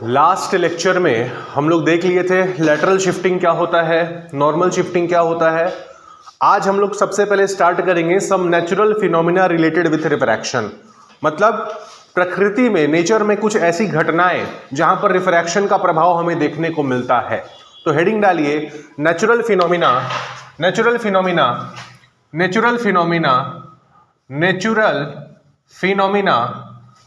Last lecture में हम लोग देख लिए थे लेटरल शिफ्टिंग क्या होता है, नॉर्मल शिफ्टिंग क्या होता है। आज हम लोग सबसे पहले स्टार्ट करेंगे some natural phenomena related with refraction. मतलब प्रकृति में, नेचर में कुछ ऐसी घटनाएं जहां पर रिफ्रैक्शन का प्रभाव हमें देखने को मिलता है। तो हेडिंग डालिए natural phenomena, natural phenomena, natural phenomena, natural phenomena,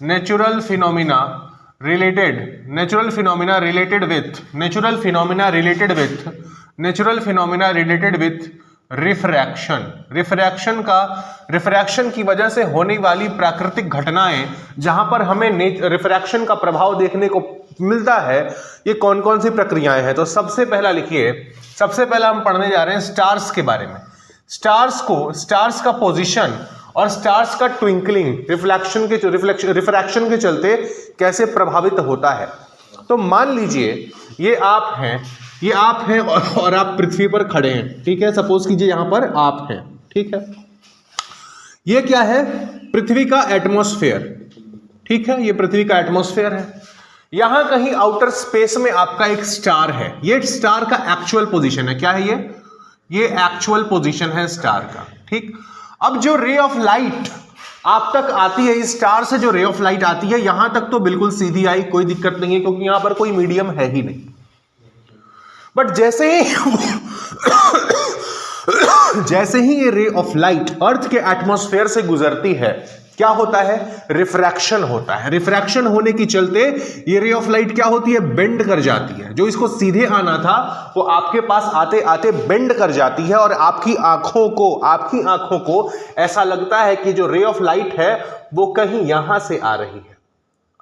natural phenomena related, natural phenomena related with, natural phenomena related with, natural phenomena related with refraction. Refraction का, रिफ्रैक्शन की वजह से होने वाली प्राकृतिक घटनाएं जहां पर हमें रिफ्रैक्शन का प्रभाव देखने को मिलता है, ये कौन कौन सी प्रक्रियाएं हैं। तो सबसे पहला लिखिए, सबसे पहला हम पढ़ने जा रहे हैं स्टार्स के बारे में। स्टार्स को, स्टार्स का पोजीशन और स्टार्स का ट्विंकलिंग रिफ्रैक्शन के चलते कैसे प्रभावित होता है। तो मान लीजिए ये आप हैं, ये आप हैं और आप पृथ्वी पर खड़े हैं, ठीक है। सपोज कीजिए यहां पर आप हैं, ठीक है। ये क्या है? पृथ्वी का एटमॉस्फेयर, ठीक है। ये पृथ्वी का एटमॉस्फेयर है। यहां कहीं आउटर स्पेस में आपका एक स्टार है। ये स्टार का एक्चुअल पोजीशन है। क्या है ये एक्चुअल पोजीशन है स्टार का, ठीक। अब जो रे ऑफ लाइट आप तक आती है, इस स्टार से जो रे ऑफ लाइट आती है, यहां तक तो बिल्कुल सीधी आई, कोई दिक्कत नहीं है, क्योंकि यहां पर कोई मीडियम है ही नहीं। बट जैसे ही ये रे ऑफ लाइट अर्थ के एटमॉस्फेयर से गुजरती है, क्या होता है? रिफ्रैक्शन होता है। रिफ्रैक्शन होने के चलते ये रे ऑफ लाइट क्या होती है? बेंड कर जाती है। जो इसको सीधे आना था वो आपके पास आते आते बेंड कर जाती है, और आपकी आंखों को ऐसा लगता है कि जो रे ऑफ लाइट है वो कहीं यहां से आ रही है।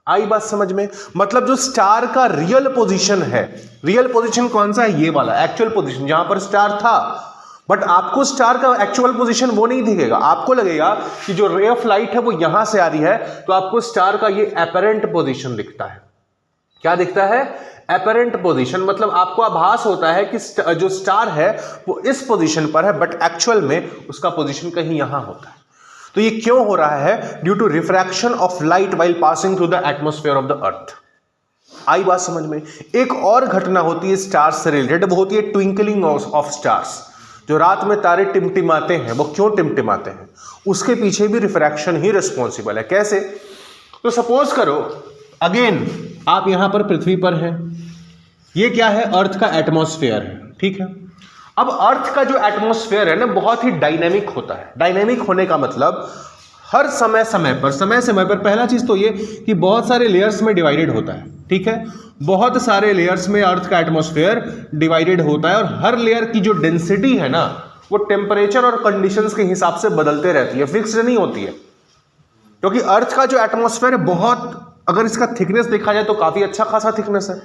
आई बात समझ में? मतलब जो स्टार का रियल पोजीशन है, रियल पोजीशन कौन सा है? ये वाला एक्चुअल पोजीशन जहां पर स्टार था। बट आपको स्टार का एक्चुअल पोजीशन वो नहीं दिखेगा। आपको लगेगा कि जो रे ऑफ लाइट है वो यहां से आ रही है, तो आपको स्टार का ये एपरेंट पोजीशन दिखता है। क्या दिखता है? Apparent position. मतलब आपको आभास होता है कि जो स्टार है वो इस पोजीशन पर है, बट एक्चुअल में उसका पोजीशन कहीं यहां होता है। तो ये क्यों हो रहा है? Due to refraction of light while passing through the atmosphere of the earth. आई बात समझ में? एक और घटना होती है स्टार्स से रिलेटेड, वो होती है ट्विंकलिंग ऑफ स्टार्स। जो रात में तारे टिमटिमाते हैं, वो क्यों टिमटिमाते हैं? उसके पीछे भी रिफ्रैक्शन ही रिस्पॉन्सिबल है। कैसे? तो सपोज करो अगेन आप यहां पर पृथ्वी पर हैं, ये क्या है? अर्थ का एटमॉस्फेयर है, ठीक है। अब अर्थ का जो एटमॉस्फेयर है ना, बहुत ही डायनेमिक होता है। डायनेमिक होने का मतलब हर समय समय पर पहला चीज तो ये कि बहुत सारे लेयर्स में डिवाइडेड होता है, ठीक है। बहुत सारे लेयर्स में अर्थ का एटमॉस्फेयर डिवाइडेड होता है, और हर लेयर की जो डेंसिटी है ना, वो टेम्परेचर और कंडीशंस के हिसाब से बदलते रहती है, फिक्स्ड नहीं होती है। क्योंकि अर्थ का जो एटमॉस्फेयर है बहुत, अगर इसका थिकनेस देखा जाए तो काफी अच्छा खासा थिकनेस है।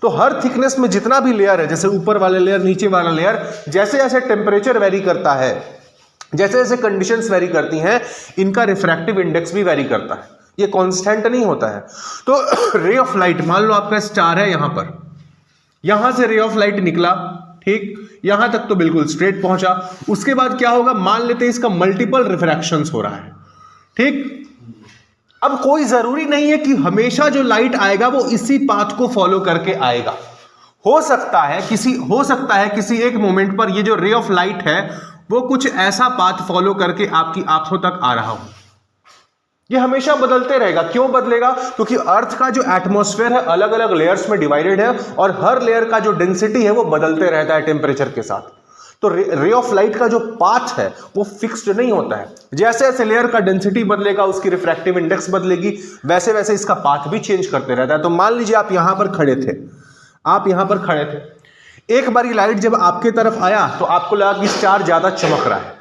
तो हर थिकनेस में जितना भी लेयर है, जैसे ऊपर वाले लेयर, नीचे वाला लेयर, जैसे जैसे टेम्परेचर वेरी करता है, जैसे जैसे कंडीशंस वेरी करती हैं, इनका रिफ्रैक्टिव इंडेक्स भी वेरी करता है। ये कांस्टेंट नहीं होता है। तो रे ऑफ लाइट, मान लो आपका स्टार है यहां पर, यहां से रे ऑफ लाइट निकला, ठीक, यहां तक तो बिल्कुल स्ट्रेट पहुंचा। उसके बाद क्या होगा? मान लेते हैं इसका मल्टीपल रिफ्रैक्शंस हो रहा है, ठीक। अब कोई जरूरी नहीं है कि हमेशा जो लाइट आएगा वो इसी पाथ को फॉलो करके आएगा। हो सकता है किसी एक मोमेंट पर ये जो रे ऑफ लाइट है वो कुछ ऐसा पाथ फॉलो करके आपकी आंखों तक आ रहा हो। ये हमेशा बदलते रहेगा। क्यों बदलेगा? क्योंकि अर्थ का जो एटमॉस्फेयर है अलग अलग लेयर्स में डिवाइडेड है, और हर लेयर का जो डेंसिटी है वो बदलते रहता है टेम्परेचर के साथ। तो रे ऑफ लाइट का जो पाथ है वो फिक्स्ड नहीं होता है। जैसे जैसे लेयर का डेंसिटी बदलेगा, उसकी रिफ्रैक्टिव इंडेक्स बदलेगी, वैसे वैसे इसका पाथ भी चेंज करते रहता है। तो मान लीजिए आप यहां पर खड़े थे, एक बारी लाइट जब आपके तरफ आया तो आपको लगा कि स्टार ज्यादा चमक रहा है।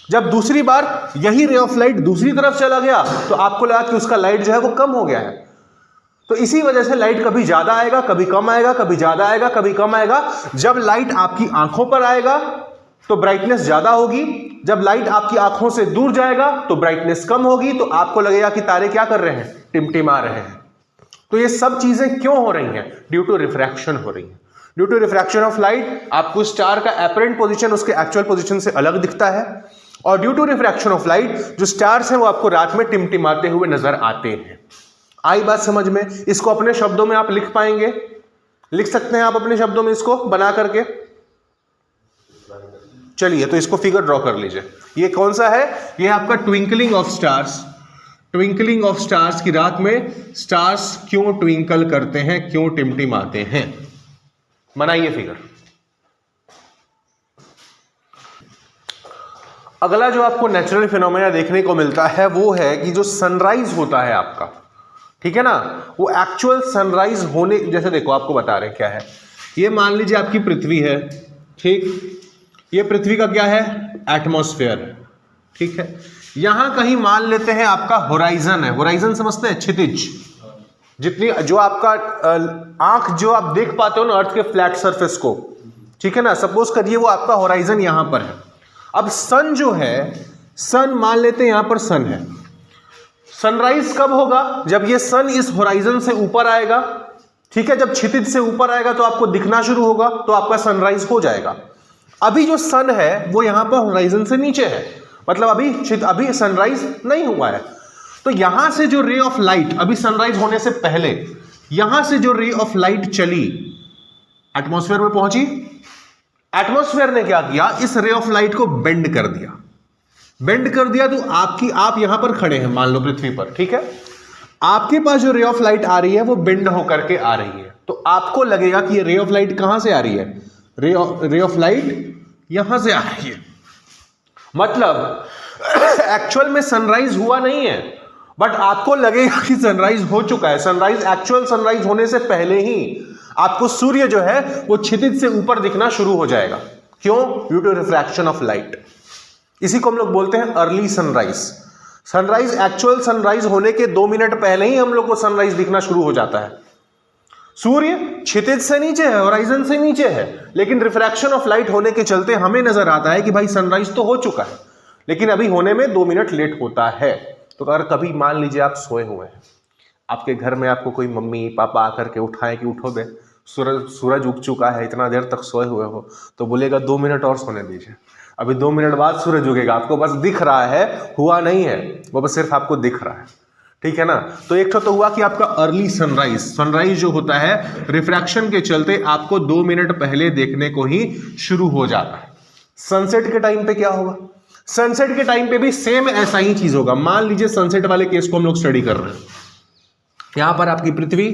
जब दूसरी बार यही रे ऑफ लाइट दूसरी तरफ चला गया तो आपको लगा कि उसका लाइट जो है वो कम हो गया है। तो इसी वजह से लाइट कभी ज्यादा आएगा, कभी कम आएगा, कभी ज्यादा आएगा, कभी कम आएगा। जब लाइट आपकी आंखों पर आएगा तो ब्राइटनेस ज्यादा होगी, जब लाइट आपकी आंखों से दूर जाएगा तो ब्राइटनेस कम होगी। तो आपको लगेगा कि तारे क्या कर रहे हैं? टिमटिमा रहे हैं। तो ये सब चीजें क्यों हो रही हैं? ड्यू टू रिफ्रैक्शन हो रही है। Due to refraction of light आपको स्टार का एपरेंट पोजीशन उसके एक्चुअल पोजीशन से अलग दिखता है, और due to refraction of light जो स्टार्स हैं वो आपको रात में टिमटिमाते हुए नजर आते हैं। आई बात समझ में? इसको अपने शब्दों में आप लिख पाएंगे? लिख सकते हैं आप अपने शब्दों में इसको बना करके? चलिए तो इसको फिगर ड्रॉ कर लीजिए। ये कौन सा है? ये आपका twinkling of stars. Twinkling of stars की रात में स्टार्स क्यों ट्विंकल करते हैं, क्यों टिमटिमाते हैं? बनाइए फिगर। अगला जो आपको नेचुरल फिनोमेना देखने को मिलता है वो है कि जो सनराइज होता है आपका, ठीक है ना, वो एक्चुअल सनराइज होने, जैसे देखो आपको बता रहे हैं क्या है। ये मान लीजिए आपकी पृथ्वी है, ठीक, ये पृथ्वी का क्या है? एटमॉस्फेयर, ठीक है। यहां कहीं मान लेते हैं आपका होराइजन है। होराइजन समझते हैं? क्षितिज, जितनी जो आपका आंख जो आप देख पाते हो ना अर्थ के फ्लैट सरफेस को, ठीक है ना, सपोज करिए वो आपका होराइजन यहां पर है। अब सन जो है, सन मान लेते हैं यहां पर सन है। सनराइज कब होगा? जब ये सन इस होराइजन से ऊपर आएगा, ठीक है। जब क्षितिज से ऊपर आएगा तो आपको दिखना शुरू होगा, तो आपका सनराइज हो जाएगा। अभी जो सन है वो यहां पर होराइजन से नीचे है, मतलब अभी सनराइज नहीं हुआ है। तो यहां से जो रे ऑफ लाइट, अभी सनराइज होने से पहले यहां से जो रे ऑफ लाइट चली एटमॉस्फेयर में पहुंची, एटमॉस्फेयर ने क्या किया? इस रे ऑफ लाइट को बेंड कर दिया। बेंड कर दिया तो आप यहां पर खड़े हैं मान लो पृथ्वी पर, ठीक है। आपके पास जो रे ऑफ लाइट आ रही है वो बेंड होकर के आ रही है, तो आपको लगेगा कि ये रे ऑफ लाइट कहां से आ रही है? रे ऑफ लाइट यहां से आ रही है। मतलब एक्चुअल में सनराइज हुआ नहीं है, बट आपको लगेगा कि सनराइज हो चुका है। सनराइज, एक्चुअल सनराइज होने से पहले ही आपको सूर्य जो है वो क्षितिज से ऊपर दिखना शुरू हो जाएगा। क्यों? Due to refraction of light. इसी को हम लोग बोलते हैं early sunrise. Sunrise, actual sunrise होने के 2 मिनट पहले ही हम लोग को सनराइज दिखना शुरू हो जाता है। सूर्य क्षितिज से नीचे है, होराइजन से नीचे है, लेकिन रिफ्रैक्शन ऑफ लाइट होने के चलते हमें नजर आता है कि भाई सनराइज तो हो चुका है, लेकिन अभी होने में 2 मिनट लेट होता है। तो अगर कभी मान लीजिए आप सोए हुए हैं, आपके घर में आपको कोई मम्मी पापा आकर के उठाए कि उठो बे, सूरज उग चुका है, इतना देर तक सोए हुए हो, तो बोलेगा 2 मिनट और सोने दीजिए, अभी 2 मिनट बाद सूरज उगेगा। आपको बस दिख रहा है, हुआ नहीं है, वो बस सिर्फ आपको दिख रहा है, ठीक है ना। तो एक तो हुआ कि आपका अर्ली सनराइज, सनराइज जो होता है रिफ्रैक्शन के चलते आपको 2 मिनट पहले देखने को ही शुरू हो जाता है। सनसेट के टाइम पे क्या होगा? सनसेट के टाइम पे भी सेम ऐसा ही चीज होगा। मान लीजिए सनसेट वाले केस को हम लोग स्टडी कर रहे हैं। यहां पर आपकी पृथ्वी,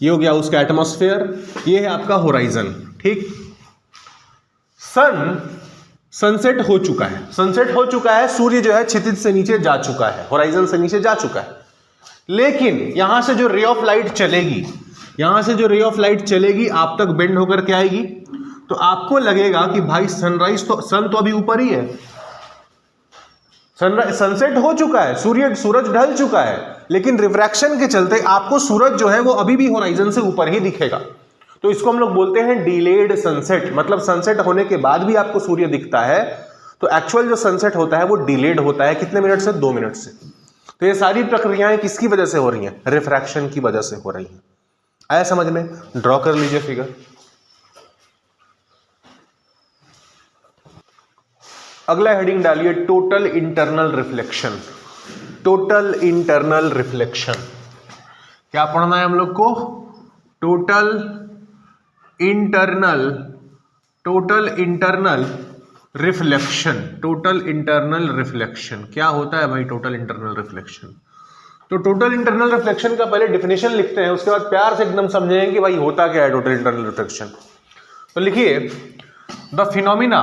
ये हो गया उसका एटमॉस्फेयर, ये है आपका होराइजन, ठीक। सनसेट हो चुका है, सनसेट हो चुका है, सूर्य जो है क्षितिज से नीचे जा चुका है, होराइजन से नीचे जा चुका है। लेकिन यहां से जो रे ऑफ लाइट चलेगी, यहां से जो रे ऑफ लाइट चलेगी आप तक बेंड होकर के आएगी, तो आपको लगेगा कि भाई सनराइज तो, सन तो अभी ऊपर ही है, सनसेट हो चुका है, सूरज ढल चुका है, लेकिन रिफ्रैक्शन के चलते आपको सूरज जो है वो अभी भी होराइजन से ऊपर ही दिखेगा। तो इसको हम लोग बोलते हैं डिलेड सनसेट, मतलब सनसेट होने के बाद भी आपको सूर्य दिखता है, तो एक्चुअल जो सनसेट होता है वो डिलेड होता है। कितने मिनट से? 2 मिनट से। तो ये सारी प्रक्रियाएं किसकी वजह से हो रही हैं? रिफ्रैक्शन की वजह से हो रही हैं। आया समझ में? ड्रॉ कर लीजिए फिगर। अगला हेडिंग डालिए total internal reflection. Total internal reflection क्या पढ़ना है हम लोग को? Total internal reflection. Total internal reflection क्या होता है भाई? टोटल इंटरनल रिफ्लेक्शन, तो टोटल इंटरनल रिफ्लेक्शन का पहले डिफिनेशन लिखते हैं, उसके बाद प्यार से एकदम समझेंगे कि भाई होता क्या है टोटल इंटरनल रिफ्लेक्शन। तो लिखिए the phenomena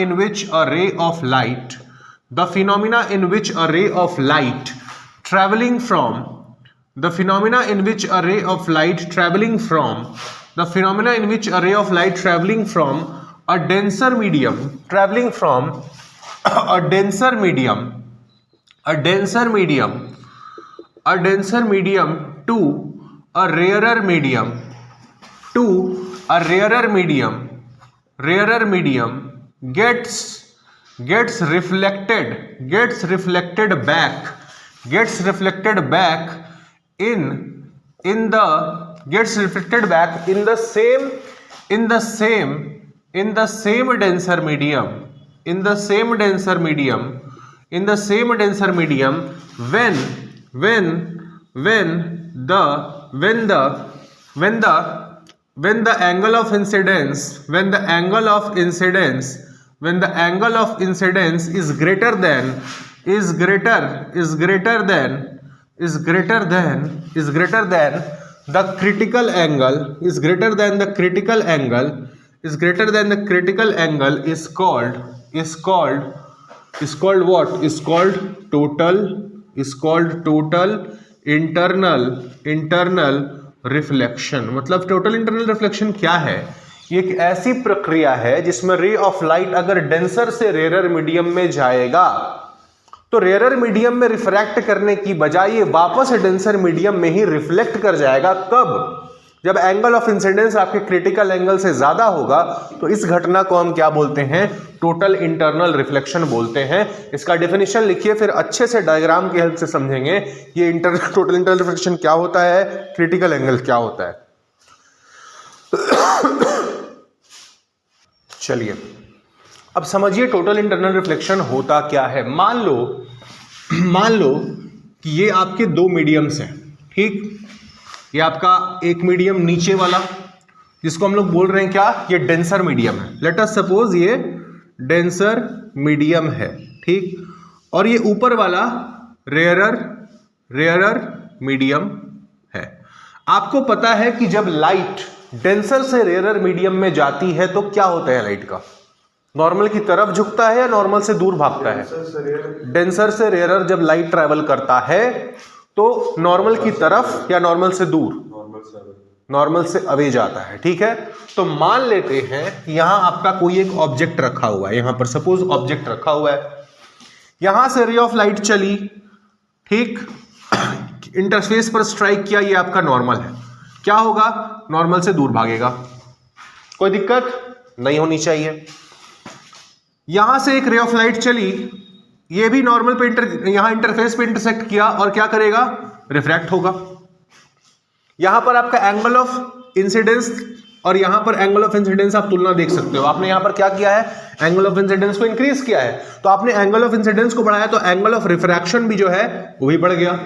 in which a ray of light traveling from a denser medium to a rarer medium gets reflected back in the same in the same denser medium when the angle of incidence is greater than the critical angle is called total internal reflection. मतलब total internal reflection क्या है? ये एक ऐसी प्रक्रिया है जिसमें रे ऑफ लाइट अगर डेंसर से रेयरर मीडियम में जाएगा तो रेयरर मीडियम में रिफ्रैक्ट करने की बजाय ये वापस डेंसर मीडियम में ही रिफ्लेक्ट कर जाएगा। कब? जब एंगल ऑफ इंसिडेंस आपके क्रिटिकल एंगल से ज्यादा होगा तो इस घटना को हम क्या बोलते हैं? टोटल इंटरनल रिफ्लेक्शन बोलते हैं। इसका डेफिनेशन लिखिए, फिर अच्छे से डायग्राम की हेल्प से समझेंगे ये टोटल इंटरनल रिफ्लेक्शन क्या होता है, क्रिटिकल एंगल क्या होता है। चलिए अब समझिए टोटल इंटरनल रिफ्लेक्शन होता क्या है। मान लो कि ये आपके दो मीडियम्स हैं, ठीक। ये आपका एक मीडियम नीचे वाला जिसको हम लोग बोल रहे हैं क्या? ये डेंसर मीडियम है। लेट अस सपोज ये डेंसर मीडियम है, ठीक। और ये ऊपर वाला रेयरर मीडियम है। आपको पता है कि जब लाइट डेंसर से रेयरर मीडियम में जाती है तो क्या होता है? लाइट का नॉर्मल की तरफ झुकता है या नॉर्मल से दूर भागता है? डेंसर से रेयरर जब लाइट ट्रैवल करता है तो नॉर्मल की तरफ या नॉर्मल से दूर? नॉर्मल से अवे जाता है, ठीक है। तो मान लेते हैं यहां आपका कोई एक ऑब्जेक्ट रखा हुआ है, यहां पर सपोज ऑब्जेक्ट रखा हुआ है, यहां से रे ऑफ लाइट चली, ठीक, इंटरफेस पर स्ट्राइक किया, ये आपका नॉर्मल है। क्या होगा? नॉर्मल से दूर भागेगा, कोई दिक्कत नहीं होनी चाहिए। यहां से एक रे ऑफ लाइट चली, ये भी नॉर्मल पे यहां इंटरफेस पे इंटरसेक्ट किया और क्या करेगा? रिफ्रैक्ट होगा। यहां पर आपका एंगल ऑफ इंसिडेंस और यहां पर एंगल ऑफ इंसिडेंस आप तुलना देख सकते हो। आपने यहां पर क्या किया है? एंगल ऑफ इंसिडेंस को इंक्रीज किया है, तो आपने एंगल ऑफ इंसिडेंस को बढ़ाया तो एंगल ऑफ रिफ्रैक्शन भी जो है वो भी बढ़ गया।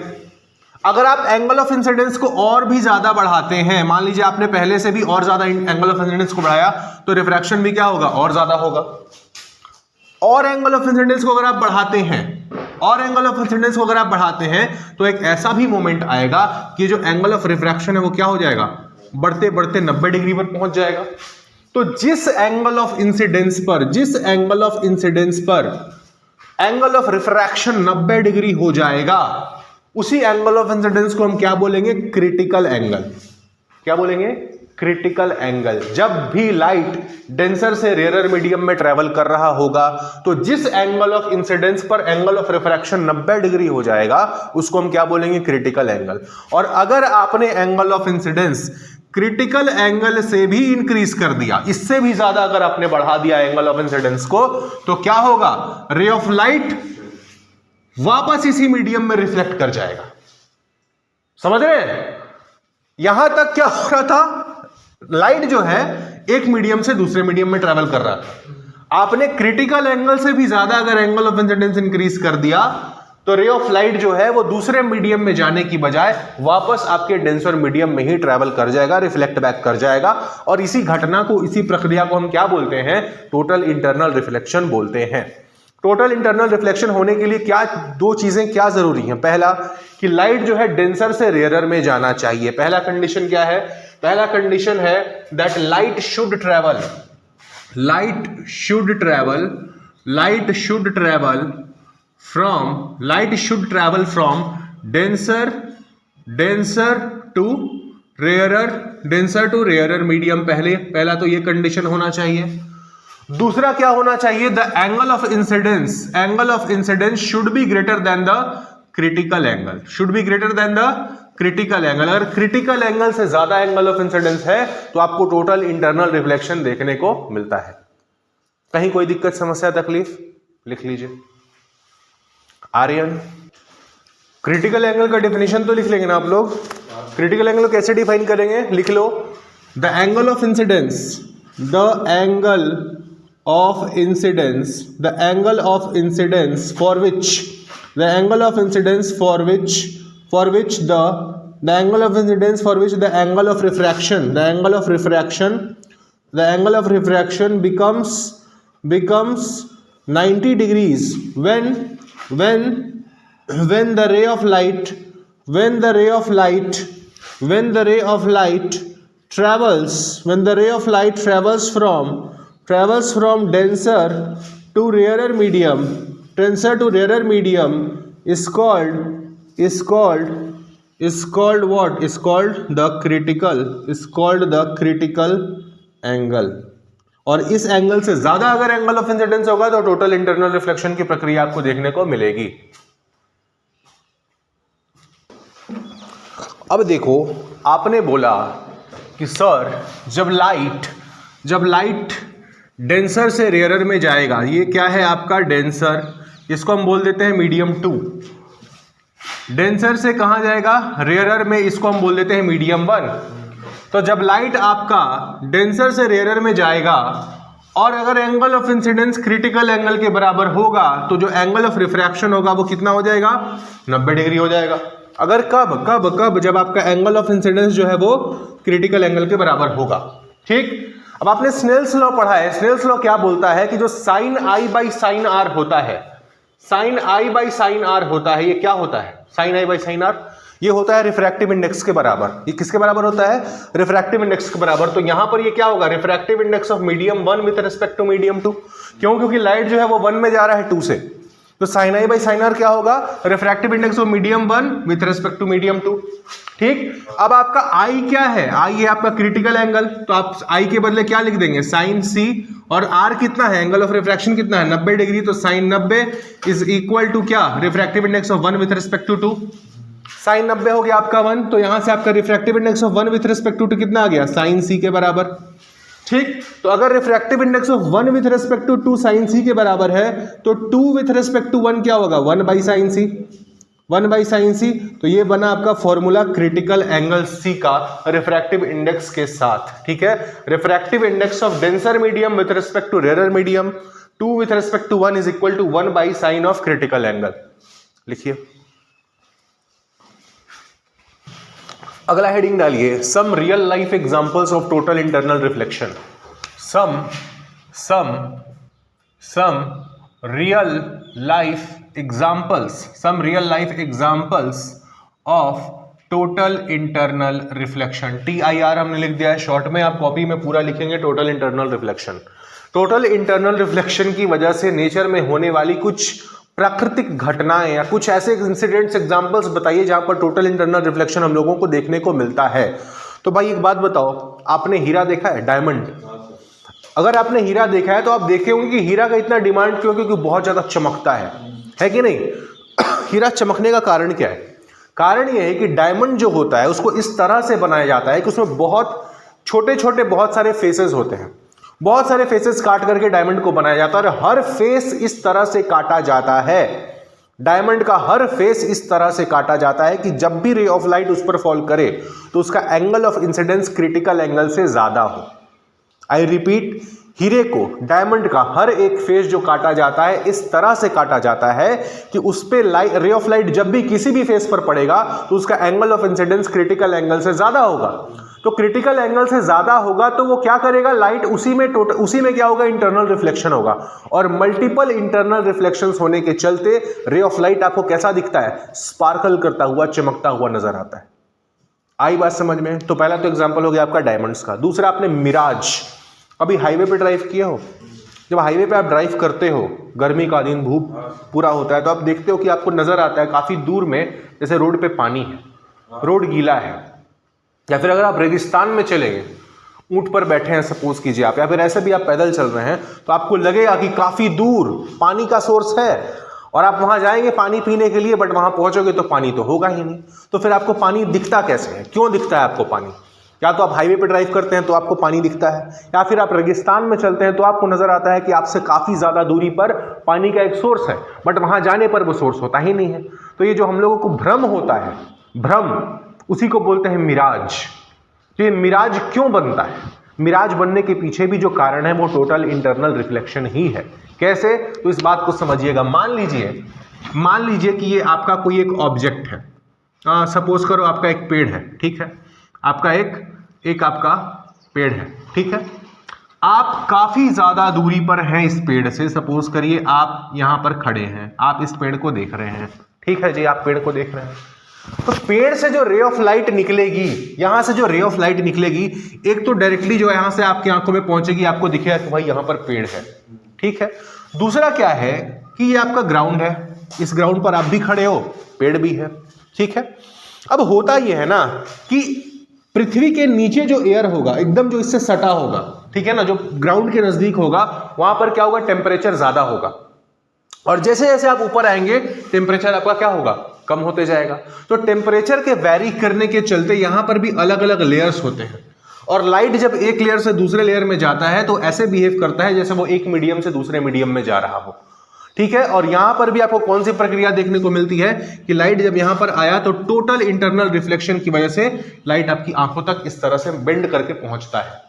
अगर आप एंगल ऑफ इंसिडेंस को और भी ज्यादा बढ़ाते हैं, मान लीजिए आपने पहले से भी और ज्यादा एंगल ऑफ इंसिडेंस को बढ़ाया तो रिफ्रैक्शन भी क्या होगा? और ज्यादा होगा। और एंगल ऑफ इंसिडेंस को अगर आप बढ़ाते हैं तो एक ऐसा भी मोमेंट आएगा कि जो एंगल ऑफ रिफ्रैक्शन है वो क्या हो जाएगा? बढ़ते बढ़ते 90 डिग्री पर पहुंच जाएगा। तो जिस एंगल ऑफ इंसिडेंस पर एंगल ऑफ रिफ्रैक्शन 90 डिग्री हो जाएगा, उसी एंगल ऑफ इंसिडेंस को हम क्या बोलेंगे? Critical angle. क्या बोलेंगे? Critical angle. जब भी लाइट डेंसर से रेयरर मीडियम में ट्रेवल कर रहा होगा तो जिस एंगल ऑफ इंसिडेंस पर एंगल ऑफ रिफ्रैक्शन 90 डिग्री हो जाएगा उसको हम क्या बोलेंगे? Critical angle. और अगर आपने angle of incidence critical angle से भी इंक्रीज कर दिया, इससे भी ज्यादा अगर आपने बढ़ा दिया एंगल ऑफ इंसिडेंस को, तो क्या होगा? रे ऑफ लाइट वापस इसी मीडियम में रिफ्लेक्ट कर जाएगा। समझ रहे हैं? यहां तक क्या हो रहा था? लाइट जो है एक मीडियम से दूसरे मीडियम में ट्रैवल कर रहा था। आपने क्रिटिकल एंगल से भी ज्यादा अगर एंगल ऑफ इंसिडेंस इंक्रीज कर दिया तो रे ऑफ लाइट जो है वो दूसरे मीडियम में जाने की बजाय वापस आपके डेंसर मीडियम में ही ट्रैवल कर जाएगा, रिफ्लेक्ट बैक कर जाएगा। और इसी घटना को, इसी प्रक्रिया को हम क्या बोलते हैं? टोटल इंटरनल रिफ्लेक्शन बोलते हैं। टोटल इंटरनल रिफ्लेक्शन होने के लिए क्या दो चीजें क्या जरूरी हैं? पहला कि लाइट जो है डेंसर से रेयरर में जाना चाहिए। पहला कंडीशन क्या है? पहला कंडीशन है that light should travel from denser to rarer medium. पहला तो ये कंडीशन होना चाहिए। दूसरा क्या होना चाहिए? The angle of incidence should be greater than the critical angle. अगर क्रिटिकल एंगल से ज्यादा एंगल ऑफ इंसिडेंस है तो आपको टोटल इंटरनल रिफ्लेक्शन देखने को मिलता है। कहीं कोई दिक्कत, समस्या, तकलीफ? लिख लीजिए। आर्यन, क्रिटिकल एंगल का डेफिनेशन तो लिख लेंगे ना आप लोग? क्रिटिकल एंगल को कैसे डिफाइन करेंगे? लिख लो। The angle of incidence, the angle of incidence, the angle of incidence for which, the angle of incidence for which the angle of incidence for which the angle of refraction, the angle of refraction becomes 90 degrees when the ray of light travels from denser to rarer medium is called what? Is called the critical angle. और इस angle से ज्यादा अगर angle of incidence होगा तो total internal reflection की प्रक्रिया आपको देखने को मिलेगी। अब देखो, आपने बोला कि सर जब लाइट डेंसर से रेयरर में जाएगा, ये क्या है आपका डेंसर, इसको हम बोल देते हैं मीडियम 2। डेंसर से कहां जाएगा? रेयरर में, इसको हम बोल देते हैं मीडियम 1। तो जब लाइट आपका डेंसर से रेयरर में जाएगा और अगर angle of incidence critical angle के बराबर होगा तो जो एंगल ऑफ रिफ्रैक्शन होगा वो कितना हो जाएगा? 90 डिग्री हो जाएगा। अगर कब जब आपका एंगल ऑफ इंसिडेंस जो है वो क्रिटिकल एंगल के बराबर होगा। ठीक, अब आपने स्नेल्स लॉ पढ़ा है। स्नेल्स लॉ क्या बोलता है कि जो sine i by sine r होता है, sine i by sine r होता है, ये क्या होता है? Sine i by sine r ये होता है रिफ्रैक्टिव इंडेक्स के बराबर। ये किसके बराबर होता है? रिफ्रैक्टिव इंडेक्स के बराबर। तो यहां पर ये क्या होगा? Refractive index of medium 1 with respect to medium 2। क्यों? क्योंकि लाइट जो है वो 1 में जा रहा है 2 से। तो sine i by sine r क्या होगा? Refractive index of medium 1 with respect to medium 2। ठीक, अब आपका आई क्या है? आई है आपका क्रिटिकल एंगल, तो आप आई के बदले क्या लिख देंगे? साइन सी। और आर कितना है? एंगल ऑफ रिफ्रैक्शन कितना है? 90 डिग्री। तो साइन 90 इज इक्वल टू क्या? Refractive index of 1 with respect to 2। Sine 90 हो गया आपका 1, तो यहां से आपका refractive index of 1 with respect to 2 कितना आ गया? साइन सी के बराबर। ठीक, तो अगर refractive index of 1 with respect to 2 sine C के बराबर है तो 2 विद रिस्पेक्ट टू 1 क्या होगा? 1 by sine C, 1 by sine C. तो ये बना आपका फॉर्मूला क्रिटिकल एंगल सी का रिफ्रैक्टिव इंडेक्स के साथ। ठीक है, refractive index of denser medium with respect to rare medium 2 with respect to 1 is equal to 1 by sine of critical angle. लिखिए, अगला हेडिंग डालिए, some real life examples of total internal reflection. Some real life examples of total internal reflection. TIR हमने लिख दिया है short में, आप copy में पूरा लिखेंगे total internal reflection. Total internal reflection की वजह से नेचर में होने वाली कुछ प्राकृतिक घटनाएं या कुछ ऐसे इंसिडेंट्स एग्जांपल्स बताइए जहां पर टोटल इंटरनल रिफ्लेक्शन हम लोगों को देखने को मिलता है। तो भाई एक बात बताओ, आपने हीरा देखा है? डायमंड। अगर आपने हीरा देखा है तो आप देखे होंगे कि हीरा का इतना डिमांड क्यों? क्योंकि बहुत ज्यादा चमकता है कि नहीं? हीरा चमकने का कारण क्या है? कारण यह है कि डायमंड जो होता है उसको इस तरह से बनाया जाता है कि उसमें बहुत छोटे छोटे बहुत सारे फेसेस होते हैं। बहुत सारे फेसेस काट करके डायमंड को बनाया जाता है और हर फेस इस तरह से काटा जाता है। डायमंड का हर फेस इस तरह से काटा जाता है कि जब भी रे ऑफ लाइट उस पर फॉल करे तो उसका angle of incidence critical angle से ज्यादा हो। आई रिपीट, हीरे को, डायमंड का हर एक फेस जो काटा जाता है इस तरह से काटा जाता है कि उस पे रे ऑफ लाइट जब भी किसी भी फेस पर पड़ेगा तो उसका angle of incidence critical angle से ज्यादा होगा। तो क्रिटिकल एंगल से ज्यादा होगा तो वो क्या करेगा? लाइट उसी में क्या होगा? इंटरनल रिफ्लेक्शन होगा। और मल्टीपल इंटरनल रिफ्लेक्शंस होने के चलते रे ऑफ लाइट आपको कैसा दिखता है? स्पार्कल करता हुआ, चमकता हुआ नजर आता है। आई बात समझ में? तो पहला तो एग्जांपल हो गया आपका डायमंड्स का। दूसरा, आपने मिराज अभी हाईवे पे ड्राइव किए हो? जब हाईवे पे आप ड्राइव करते हो, गर्मी का दिन, धूप पूरा होता है, तो आप देखते हो कि आपको नजर आता है काफी दूर में जैसे रोड पे पानी है, रोड गीला है। या फिर अगर आप रेगिस्तान में चलेंगे, ऊंट पर बैठे हैं सपोज कीजिए आप, या फिर ऐसे भी आप पैदल चल रहे हैं, तो आपको लगेगा कि काफी दूर पानी का सोर्स है और आप वहां जाएंगे पानी पीने के लिए, बट वहां पहुंचोगे तो पानी तो होगा ही नहीं। तो फिर आपको पानी दिखता कैसे है? क्यों दिखता है आपको पानी? या तो आप हाईवे पे ड्राइव करते हैं तो आपको पानी दिखता है, या फिर आप रेगिस्तान में चलते हैं तो आपको नजर आता है कि आपसे काफी ज्यादा दूरी पर पानी का एक सोर्स है, बट वहां जाने पर वो सोर्स होता ही नहीं है। तो ये जो हम लोगों को भ्रम होता है, भ्रम, उसी को बोलते हैं मिराज। तो ये मिराज क्यों बनता है? मिराज बनने के पीछे भी जो कारण है वो टोटल इंटरनल रिफ्लेक्शन ही है। कैसे? तो इस बात को समझिएगा। मान लीजिए कि ये आपका कोई एक ऑब्जेक्ट है, सपोज करो आपका एक पेड़ है, ठीक है, आपका एक आपका पेड़ है, ठीक है, आप काफी ज्यादा दूरी पर हैं इस पेड़ से। सपोज करिए आप यहां पर खड़े हैं, आप इस पेड़ को देख रहे हैं, ठीक है जी, आप पेड़ को देख रहे हैं। तो पेड़ से जो रे ऑफ लाइट निकलेगी, यहां से जो रे ऑफ लाइट निकलेगी, एक तो डायरेक्टली जो यहां से आपकी आंखों में पहुंचेगी, आपको दिखेगा कि भाई यहां पर पेड़ है, ठीक है। दूसरा क्या है कि ये आपका ग्राउंड है, इस ग्राउंड पर आप भी खड़े हो, पेड़ भी है, ठीक है। अब होता यह है ना कि पृथ्वी के नीचे जो एयर होगा, एकदम जो इससे सटा होगा, ठीक है ना, जो ग्राउंड के नजदीक होगा, वहां पर क्या होगा, टेम्परेचर ज्यादा होगा। और जैसे जैसे आप ऊपर आएंगे टेम्परेचर आपका क्या होगा, कम होते जाएगा। तो टेम्परेचर के वैरी करने के चलते यहां पर भी अलग अलग लेयर्स होते हैं, और लाइट जब एक लेयर से दूसरे लेयर में जाता है तो ऐसे बिहेव करता है जैसे वो एक मीडियम से दूसरे मीडियम में जा रहा हो, ठीक है। और यहां पर भी आपको कौन सी प्रक्रिया देखने को मिलती है कि लाइट जब यहां पर आया तो टोटल इंटरनल रिफ्लेक्शन की वजह से लाइट आपकी आंखों तक इस तरह से बेंड करके पहुंचता है।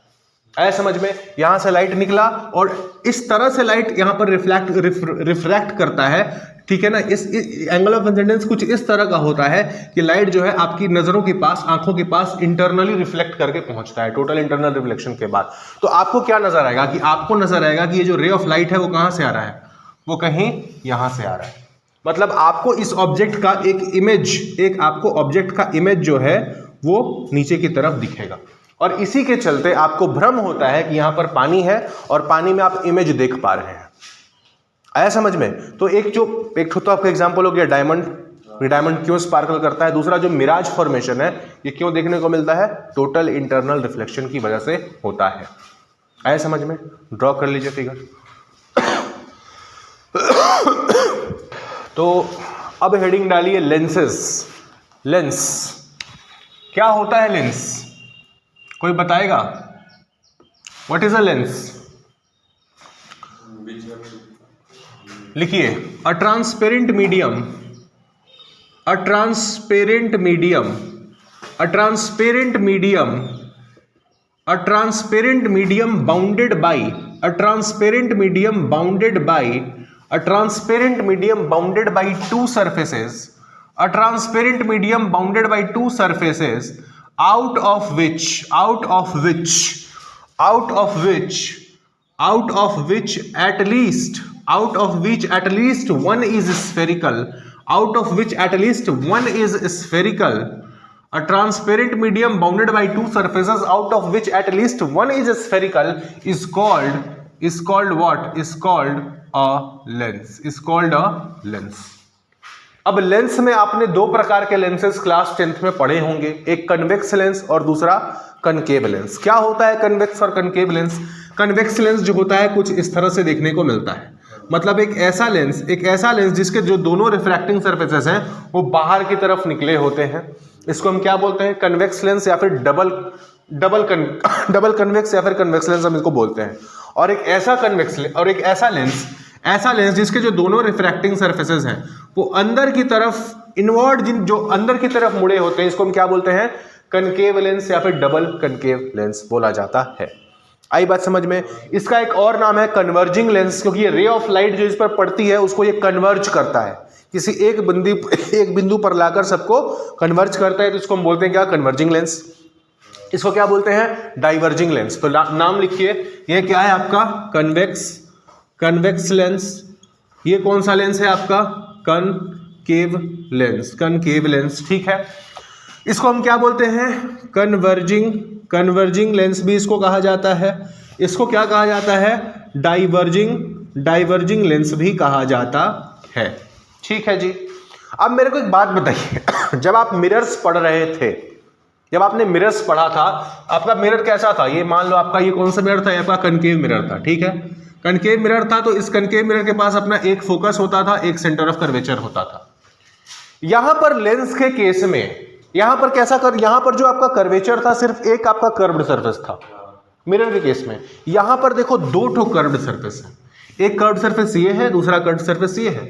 आया समझ में? यहां से लाइट निकला और इस तरह से लाइट यहां पर रिफ्रैक्ट करता है, ठीक है ना। इस एंगल ऑफ इंसिडेंस कुछ इस तरह का होता है कि लाइट जो है आपकी नजरों के पास, आंखों के पास इंटरनली रिफ्लेक्ट करके पहुंचता है टोटल इंटरनल रिफ्लेक्शन के बाद। तो आपको क्या नजर आएगा कि आपको नजर आएगा कि ये जो रे ऑफ लाइट है वो कहां से आ रहा है, वो कहीं यहां से आ रहा है। मतलब आपको इस ऑब्जेक्ट का एक इमेज, एक आपको ऑब्जेक्ट का इमेज जो है वो नीचे की तरफ दिखेगा, और इसी के चलते आपको भ्रम होता है कि यहां पर पानी है और पानी में आप इमेज देख पा रहे हैं। आया समझ में? तो एक तो आपका एग्जांपल हो गया डायमंड, डायमंड क्यों स्पार्कल करता है। दूसरा जो मिराज फॉर्मेशन है ये क्यों देखने को मिलता है, टोटल इंटरनल रिफ्लेक्शन की वजह से होता है। आया समझ में? ड्रॉ कर लीजिए फिगर। तो अब हेडिंग डालिए लेंसेस। लेंस क्या होता है? लेंस कोई बताएगा? What is a lens? लिखिए, a transparent medium, a transparent medium, a transparent medium, a transparent medium bounded by, a transparent medium bounded by, a transparent medium bounded by two surfaces, a transparent medium bounded by two surfaces, out of which at least one is spherical, a transparent medium bounded by two surfaces out of which at least one is spherical is called what? Is called a lens. अब lens में आपने दो प्रकार के lenses class 10th में पढ़े होंगे, एक कन्वेक्स लेंस और दूसरा कनकेव लेंस। क्या होता है कन्वेक्स और कनकेव लेंस? कन्वेक्स लेंस जो होता है कुछ इस तरह से देखने को मिलता है, मतलब एक ऐसा लेंस जिसके जो दोनों रिफ्रैक्टिंग सरफेसेस हैं वो बाहर की तरफ निकले होते हैं, इसको हम क्या बोलते हैं? कन्वेक्स लेंस या फिर डबल कन्वेक्स या फिर कन्वेक्स लेंस हम इसको बोलते हैं। और एक ऐसा कन्वेक्स और एक ऐसा लेंस जिसके जो दोनों रिफ्रैक्टिंग सरफेसेस हैं वो अंदर की तरफ इनवर्ड, जो अंदर की तरफ मुड़े होते हैं, इसको हम क्या बोलते हैं? कनकेव लेंस या फिर डबल कनकेव लेंस बोला जाता है। आई बात समझ में? इसका एक और नाम है कन्वर्जिंग लेंस, क्योंकि ये रे ऑफ लाइट जो इस पर पड़ती है उसको ये कन्वर्ज करता है, किसी एक बिंदु पर लाकर सबको कन्वर्ज करता है, तो इसको हम बोलते हैं क्या? Converging lens. इसको क्या बोलते हैं? Diverging lens. तो नाम लिखिए, ये क्या है आपका? Convex lens. ये कौन सा लेंस है आपका? कनकेव लेंस, ठीक है। इसको हम क्या बोलते हैं? कन्वर्जिंग लेंस भी इसको कहा जाता है। इसको क्या कहा जाता है? डाइवर्जिंग लेंस भी कहा जाता है, ठीक है जी। अब मेरे को एक बात बताइए, जब आप मिरर्स पढ़ रहे थे, जब आपने मिरर्स पढ़ा था, आपका मिरर कैसा था? ये मान लो आपका ये कौन सा मिरर था? आपका कनकेव मिरर था, ठीक है। कनकेव मिरर था तो इस कनकेव मिरर के पास अपना एक फोकस होता था, एक सेंटर ऑफ कर्वेचर होता था। यहां पर लेंस के केस में यहां पर जो आपका कर्वेचर था सिर्फ एक आपका कर्व्ड सरफेस था। मिरर के केस में यहां पर देखो दो ठो कर्व्ड सरफेस है, एक कर्व्ड सरफेस ये है, दूसरा कर्व्ड सरफेस ये है।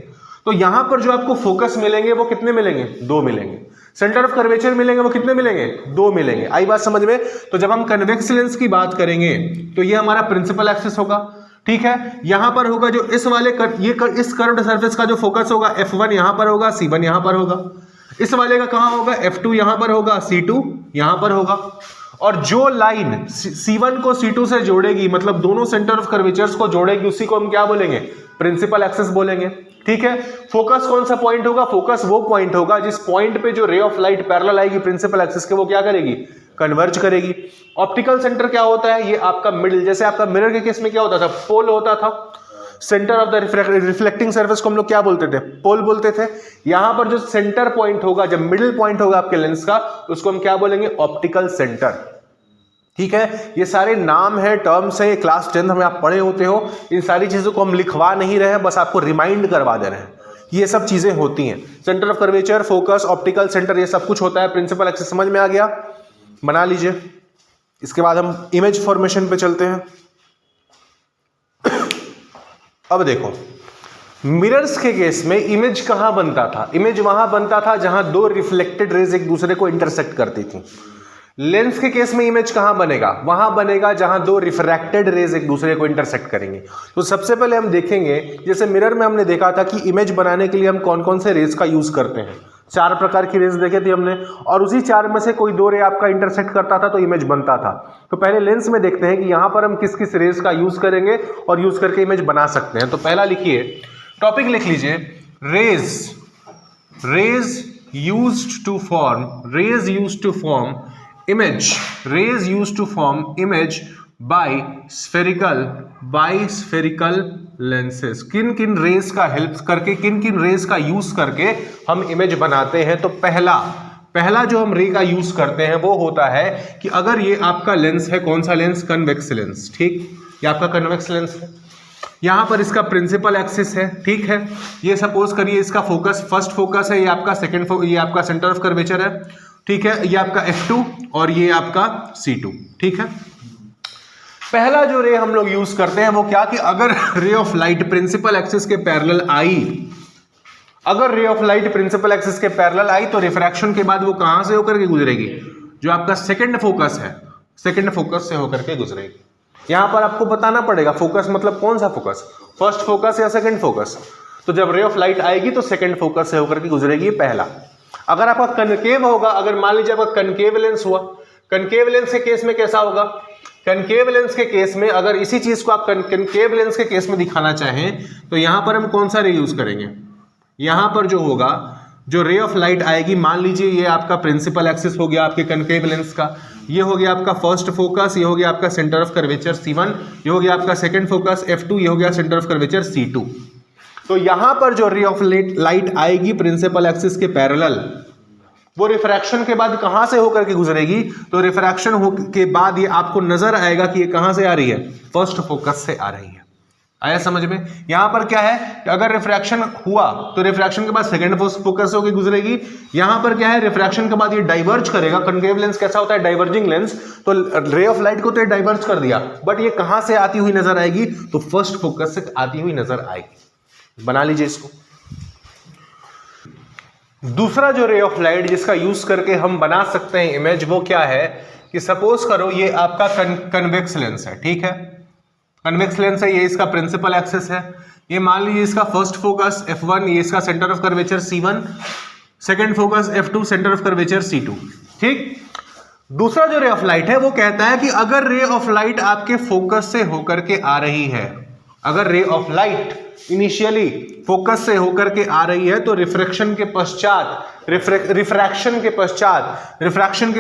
तो यहां पर जो आपको फोकस मिलेंगे वो कितने मिलेंगे? दो मिलेंगे। सेंटर ऑफ कर्वेचर मिलेंगे वो कितने मिलेंगे? 2 मिलेंगे। आई बात समझ में? तो जब हम कन्वेक्स लेंस की बात करेंगे तो ये हमारा प्रिंसिपल एक्सिस होगा, ठीक है। यहां पर होगा जो इस वाले इस कर्व्ड सरफेस का जो फोकस होगा F1 यहां पर होगा, C1 यहां पर होगा। इस वाले का कहां होगा? F2 यहां पर होगा, C2 यहां पर होगा। और जो लाइन C1 को C2 से जोड़ेगी, मतलब दोनों सेंटर ऑफ कर्वेचर्स को जोड़ेगी, उसी को हम क्या बोलेंगे? प्रिंसिपल एक्सिस बोलेंगे, ठीक है। फोकस कौन सा पॉइंट होगा? फोकस वो पॉइंट होगा जिस पॉइंट पे जो रे ऑफ लाइट पैरेलल आएगी प्रिंसिपल एक्सिस के, वो क्या करेगी? कन्वर्ज करेगी। ऑप्टिकल सेंटर क्या होता है? ये आपका मिडिल, जैसे आपका मिरर के केस में क्या होता था? पोल होता था। Centre of the reflecting surface को हम लोग क्या बोलते थे? पोल बोलते थे। यहां पर जो सेंटर पॉइंट होगा, जब मिडिल पॉइंट होगा आपके लेंस का, उसको हम क्या बोलेंगे? ऑप्टिकल सेंटर, ठीक है। ये सारे नाम है, टर्म्स है, क्लास 10th में आप पढ़े होते हो। इन सारी चीजों को हम लिखवा नहीं रहे हैं, बस आपको रिमाइंड करवा दे रहे हैं। ये सब चीजें होती हैं। Centre of curvature, focus, optical centre, ये सब कुछ होता है। प्रिंसिपल एक्सिस समझ में आ गया? बना लीजिए। इसके बाद हम इमेज फॉर्मेशन पे चलते हैं। अब देखो, मिरर्स के केस में इमेज कहां बनता था? इमेज वहां बनता था जहां दो रिफ्लेक्टेड रेज एक दूसरे को इंटरसेक्ट करती थी। लेंस के केस में इमेज कहां बनेगा? वहां बनेगा जहां दो रिफ्रैक्टेड रेज एक दूसरे को इंटरसेक्ट करेंगे। तो सबसे पहले हम देखेंगे, जैसे मिरर में हमने देखा था कि इमेज बनाने के लिए हम कौन कौन से रेज का यूज करते हैं। 4 प्रकार की रेज देखे थे हमने, और उसी 4 में से कोई 2 रे आपका इंटरसेक्ट करता था तो इमेज बनता था। तो पहले लेंस में देखते हैं कि यहां पर हम किस किस रेज का यूज करेंगे और यूज करके इमेज बना सकते हैं। तो पहला लिखिए, टॉपिक लिख लीजिए, rays used to form image by spherical lenses। किन किन रेज का हेल्प करके, किन किन रेज का यूज करके हम इमेज बनाते हैं। तो पहला जो हम रे का यूज करते हैं वो होता है कि अगर ये आपका लेंस है, कौन सा लेंस? कन्वेक्स लेंस, ठीक। ये आपका कन्वेक्स लेंस है, यहां पर इसका प्रिंसिपल एक्सिस है, ठीक है। ये सपोज करिए इसका फोकस, फर्स्ट फोकस है, ये आपका ये आपका सेंटर ऑफ कर्वेचर है, ठीक है। ये आपका F2 और ये आपका C2, ठीक है। पहला जो रे हम लोग यूज करते हैं वो क्या, कि अगर ray of light principal axis के पैरेलल आई, अगर ray of light principal axis के पैरेलल आई तो रिफ्रैक्शन के बाद वो कहां से होकर के गुजरेगी? जो आपका सेकंड फोकस है, सेकंड फोकस से होकर के गुजरेगी। यहां पर आपको बताना पड़ेगा फोकस मतलब कौन सा फोकस, फर्स्ट फोकस या सेकंड फोकस। तो जब रे ऑफ लाइट आएगी तो सेकंड फोकस से होकर के गुजरेगी पहला। अगर आपका कनकेव होगा, अगर मान लीजिए आपका कनकेव लेंस हुआ, कनकेव लेंस के केस में कैसा होगा? कनकेव लेंस के केस में अगर इसी चीज को आप कनकेव लेंस के केस में दिखाना चाहें तो यहां पर हम कौन सा रे यूज करेंगे? यहां पर जो होगा, जो रे ऑफ लाइट आएगी, मान लीजिए ये आपका प्रिंसिपल एक्सिस हो गया आपके कनकेव लेंस का, ये हो गया आपका फर्स्ट फोकस, ये हो गया आपका सेंटर ऑफ कर्वेचर C1, ये हो गया आपका सेकंड फोकस F2, ये हो गया सेंटर ऑफ कर्वेचर C2। तो यहां पर जो रे ऑफ लाइट आएगी प्रिंसिपल एक्सिस के पैरेलल, वो रिफ्रैक्शन के बाद कहां से होकर के गुजरेगी? तो रिफ्रैक्शन के बाद ये आपको नजर आएगा कि ये कहां से आ रही है? फर्स्ट फोकस से आ रही है। आया समझ में? यहां पर क्या है कि अगर रिफ्रैक्शन हुआ तो रिफ्रैक्शन के बाद सेकंड फोकस होकर गुजरेगी। यहां पर क्या है, रिफ्रैक्शन के बाद ये डाइवर्ज करेगा। कनकेव लेंस कैसा होता है? Diverging lens. तो रे ऑफ लाइट को तो ये डाइवर्ज कर दिया, बट ये कहां से आती हुई नजर आएगी? तो फर्स्ट फोकस से आती हुई नजर आएगी। बना लीजिए इसको। दूसरा जो रे ऑफ लाइट जिसका यूज करके हम बना सकते हैं इमेज, वो क्या है कि सपोज करो ये आपका कन्वेक्स लेंस है, ठीक है। कन्वेक्स लेंस है, ये इसका प्रिंसिपल एक्सिस है। ये मान लीजिए इसका फर्स्ट फोकस F1, ये इसका centre of curvature C1, second focus F2, centre of curvature C2, ठीक। दूसरा जो रे ऑफ लाइट है वो कहता है कि अगर रे ऑफ लाइट आपके फोकस से होकर के आ रही है, अगर ray of light initially focus से होकर के आ रही है तो रिफ्रैक्शन के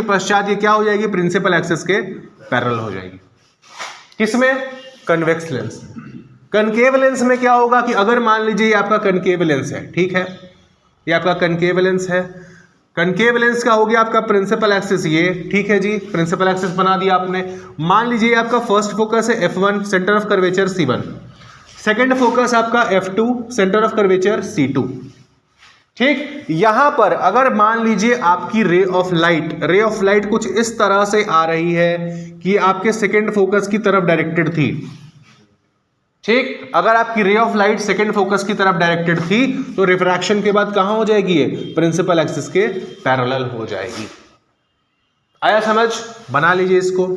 पश्चात ये क्या हो जाएगी? प्रिंसिपल एक्सिस के पैरेलल हो जाएगी। किसमें? Convex lens. कनकेव लेंस में क्या होगा कि अगर मान लीजिए ये आपका कनकेव लेंस है, ठीक है, ये आपका कनकेव लेंस है। कनकेव लेंस का हो गया आपका प्रिंसिपल एक्सिस ये, ठीक है जी, प्रिंसिपल एक्सिस बना दिया आपने। मान लीजिए आपका फर्स्ट फोकस है F1, centre of curvature C1, second focus आपका F2, centre of curvature C2, ठीक। यहां पर अगर मान लीजिए आपकी रे ऑफ लाइट कुछ इस तरह से आ रही है कि आपके सेकंड फोकस की तरफ डायरेक्टेड थी, ठीक, अगर आपकी रे ऑफ लाइट सेकंड फोकस की तरफ डायरेक्टेड थी तो रिफ्रैक्शन के बाद कहां हो जाएगी, ये प्रिंसिपल एक्सिस के पैरेलल हो जाएगी। आया समझ? बना लीजिए इसको।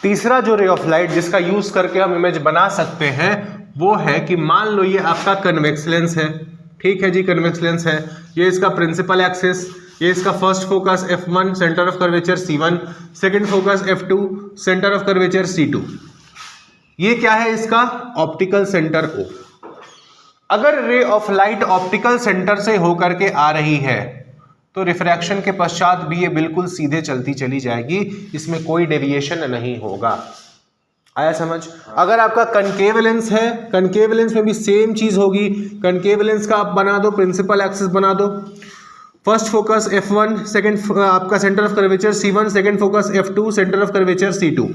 तीसरा जो रे ऑफ लाइट जिसका यूज करके हम इमेज बना सकते हैं वो है कि मान लो ये आपका कन्वेक्स लेंस है, ठीक है जी, कन्वेक्स लेंस है, ये इसका प्रिंसिपल एक्सिस, ये इसका first focus f1 centre of curvature c1, second focus f2 centre of curvature c2, ये क्या है इसका ऑप्टिकल सेंटर O। अगर ray of light optical centre से होकर के आ रही है तो रिफ्रैक्शन के पश्चात भी ये बिल्कुल सीधे चलती चली जाएगी, इसमें कोई डेविएशन नहीं होगा। आया समझ? अगर आपका कनकेव लेंस है, कनकेव लेंस में भी सेम चीज होगी। कनकेव लेंस का आप बना दो, प्रिंसिपल एक्सिस बना दो, फर्स्ट फोकस f1, सेकंड आपका centre of curvature c1, second focus f2 centre of curvature c2।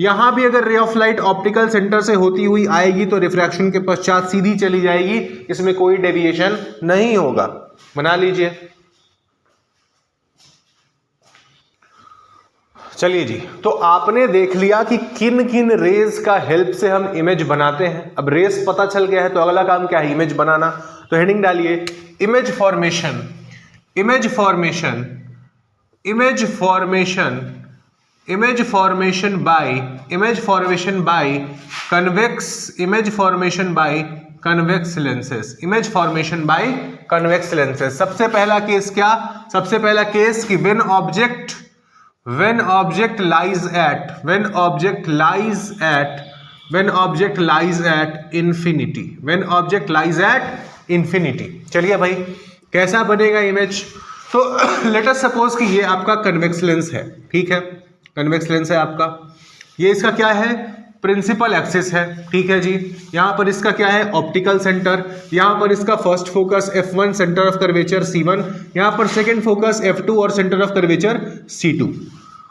यहां भी अगर ray of light optical centre से होती हुई आएगी तो रिफ्रैक्शन के पश्चात सीधी चली जाएगी, इसमें कोई डेविएशन नहीं होगा। बना लीजिए। चलिए जी, तो आपने देख लिया कि किन किन रेज का हेल्प से हम इमेज बनाते हैं। अब रेज पता चल गया है तो अगला काम क्या है, इमेज बनाना। तो हेडिंग डालिए image formation, image formation, image formation, image formation by, image formation by convex, image formation by convex lenses, image formation by convex lenses. सबसे पहला केस क्या, सबसे पहला केस कि when object lies at infinity, चलिए भाई कैसा बनेगा इमेज। तो लेट अस सपोज कि ये आपका कन्वेक्स लेंस है, ठीक है, कन्वेक्स लेंस है आपका, ये इसका क्या है प्रिंसिपल एक्सिस है, ठीक है जी। यहां पर इसका क्या है ऑप्टिकल सेंटर, यहां पर इसका first focus f1 centre of curvature c1, यहां पर सेकंड फोकस f2 और सेंटर ऑफ कर्वेचर c2।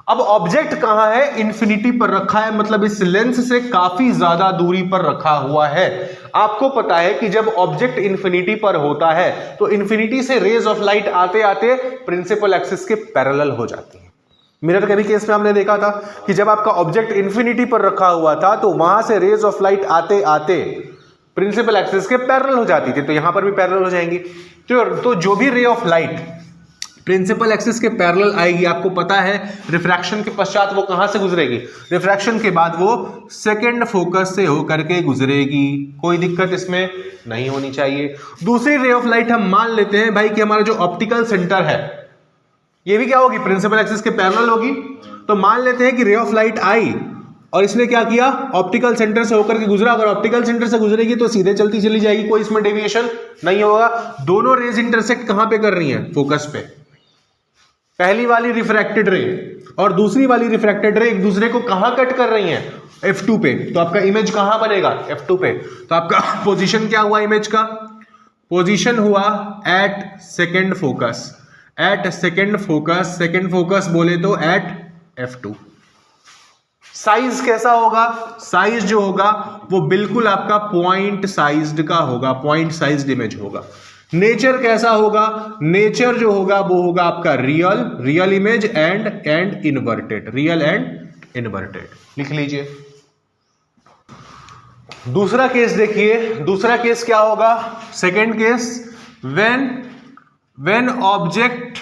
अब ऑब्जेक्ट कहां है, इन्फिनिटी पर रखा है, मतलब इस लेंस से काफी ज्यादा दूरी पर रखा हुआ है। आपको पता है कि जब ऑब्जेक्ट इन्फिनिटी पर होता है तो इन्फिनिटी से रेज ऑफ लाइट आते आते प्रिंसिपल एक्सिस के पैरेलल हो जाती है। मिरर के भी केस में हमने देखा था कि जब आपका ऑब्जेक्ट इन्फिनिटी पर रखा हुआ था तो वहां से रेज ऑफ लाइट आते आते प्रिंसिपल एक्सिस के पैरेलल हो जाती थी, तो यहां पर भी पैरेलल हो जाएंगी। तो जो भी ray of light principal axis के पैरेलल आएगी, आपको पता है रिफ्रैक्शन के पश्चात वो कहां से गुजरेगी, रिफ्रैक्शन के बाद वो सेकंड फोकस से होकर के गुजरेगी। कोई दिक्कत इसमें नहीं होनी चाहिए। दूसरी रे ऑफ लाइट हम मान लेते हैं भाई कि हमारा जो ऑप्टिकल सेंटर है ये भी क्या होगी, प्रिंसिपल एक्सिस के पैरेलल होगी। तो मान लेते हैं कि रे ऑफ लाइट आई और इसने क्या किया, ऑप्टिकल सेंटर से होकर के गुजरा। अगर ऑप्टिकल सेंटर से गुजरेगी तो सीधे चलती चली जाएगी, कोई इसमें डेविएशन नहीं होगा। दोनों रेज इंटरसेक्ट कहां पे कर रही हैं, फोकस पे। पहली वाली रिफ्रैक्टेड रे और दूसरी वाली रिफ्रैक्टेड रे एक दूसरे को कहां कट कर रही हैं, f2 पे। तो आपका इमेज कहां बनेगा, f2 पे। तो आपका पोजीशन क्या हुआ इमेज का, पोजीशन हुआ at second focus, at second focus, second focus बोले तो एट f2। साइज कैसा होगा, साइज जो होगा वो बिल्कुल आपका पॉइंट साइज्ड का होगा, पॉइंट साइज्ड इमेज होगा। नेचर कैसा होगा, नेचर जो होगा वो होगा आपका real, real image and inverted, real and inverted. लिख लीजिए। दूसरा केस देखिए, दूसरा केस क्या होगा, second case when object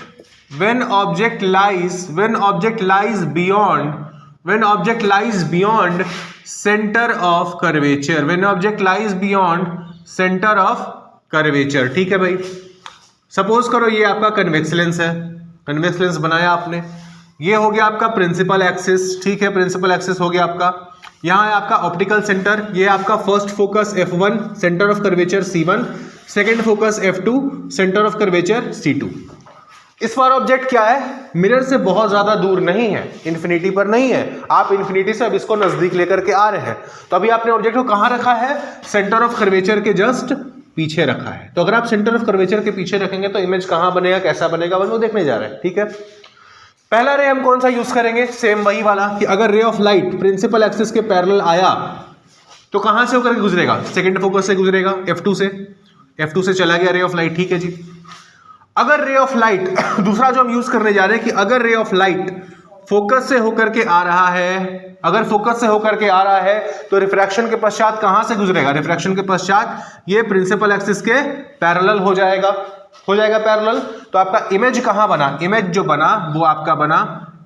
lies beyond center of curvature, when object lies beyond center of curvature, ठीक है भाई। सपोज करो ये आपका कन्वेक्स लेंस है, कन्वेक्स लेंस बनाया आपने, ये हो गया आपका प्रिंसिपल एक्सिस, ठीक है, प्रिंसिपल एक्सिस हो गया आपका। यहाँ है आपका ऑप्टिकल सेंटर, ये आपका first focus f1 centre of curvature c1, second focus f2 centre of curvature c2। इस बार ऑब्जेक्ट क्या है, मिरर से बहुत ज्यादा दूर नहीं है, इन्फिनिटी पर नहीं है, आप इन्फिनिटी से अब इसको नजदीक लेकर के आ रहे हैं। तो अभी आपने ऑब्जेक्ट को कहां रखा है, सेंटर ऑफ कर्वेचर के जस्ट पीछे रखा है। तो अगर आप सेंटर ऑफ कर्वेचर के पीछे रखेंगे तो इमेज कहां बनेगा, कैसा बनेगा, वो देखने जा रहे हैं, ठीक है। पहला रे हम कौन सा यूज करेंगे, सेम वही वाला कि अगर ray of light principal axis के पैरेलल आया तो कहां से होकर गुजरेगा, सेकंड फोकस से गुजरेगा, f2 से, f2 से चला गया रे ऑफ लाइट, ठीक है जी। अगर रे ऑफ लाइट दूसरा जो हम यूज करने जा रहे हैं कि अगर रे ऑफ लाइट फोकस से होकर के आ रहा है, अगर फोकस से होकर के आ रहा है तो रिफ्रैक्शन के पश्चात कहां से गुजरेगा? रिफ्रैक्शन के पश्चात ये प्रिंसिपल एक्सिस के पैरेलल हो जाएगा पैरेलल। तो आपका इमेज कहां बना? इमेज जो बना वो आपका बना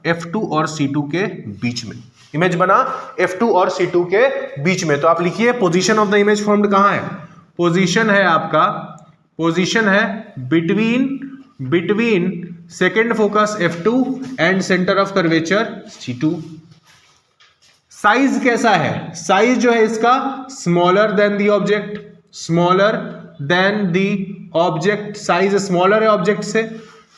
F2 और C2 के बीच में। इमेज बना F2 और C2 के बीच में। तो आप लिखिए position of the image formed कहां है? पोजीशन है आपका, पोजीशन है between second focus F2 and centre of curvature C2। Size कैसा है? साइज जो है इसका smaller than the object, smaller than the object, size smaller है ऑब्जेक्ट से।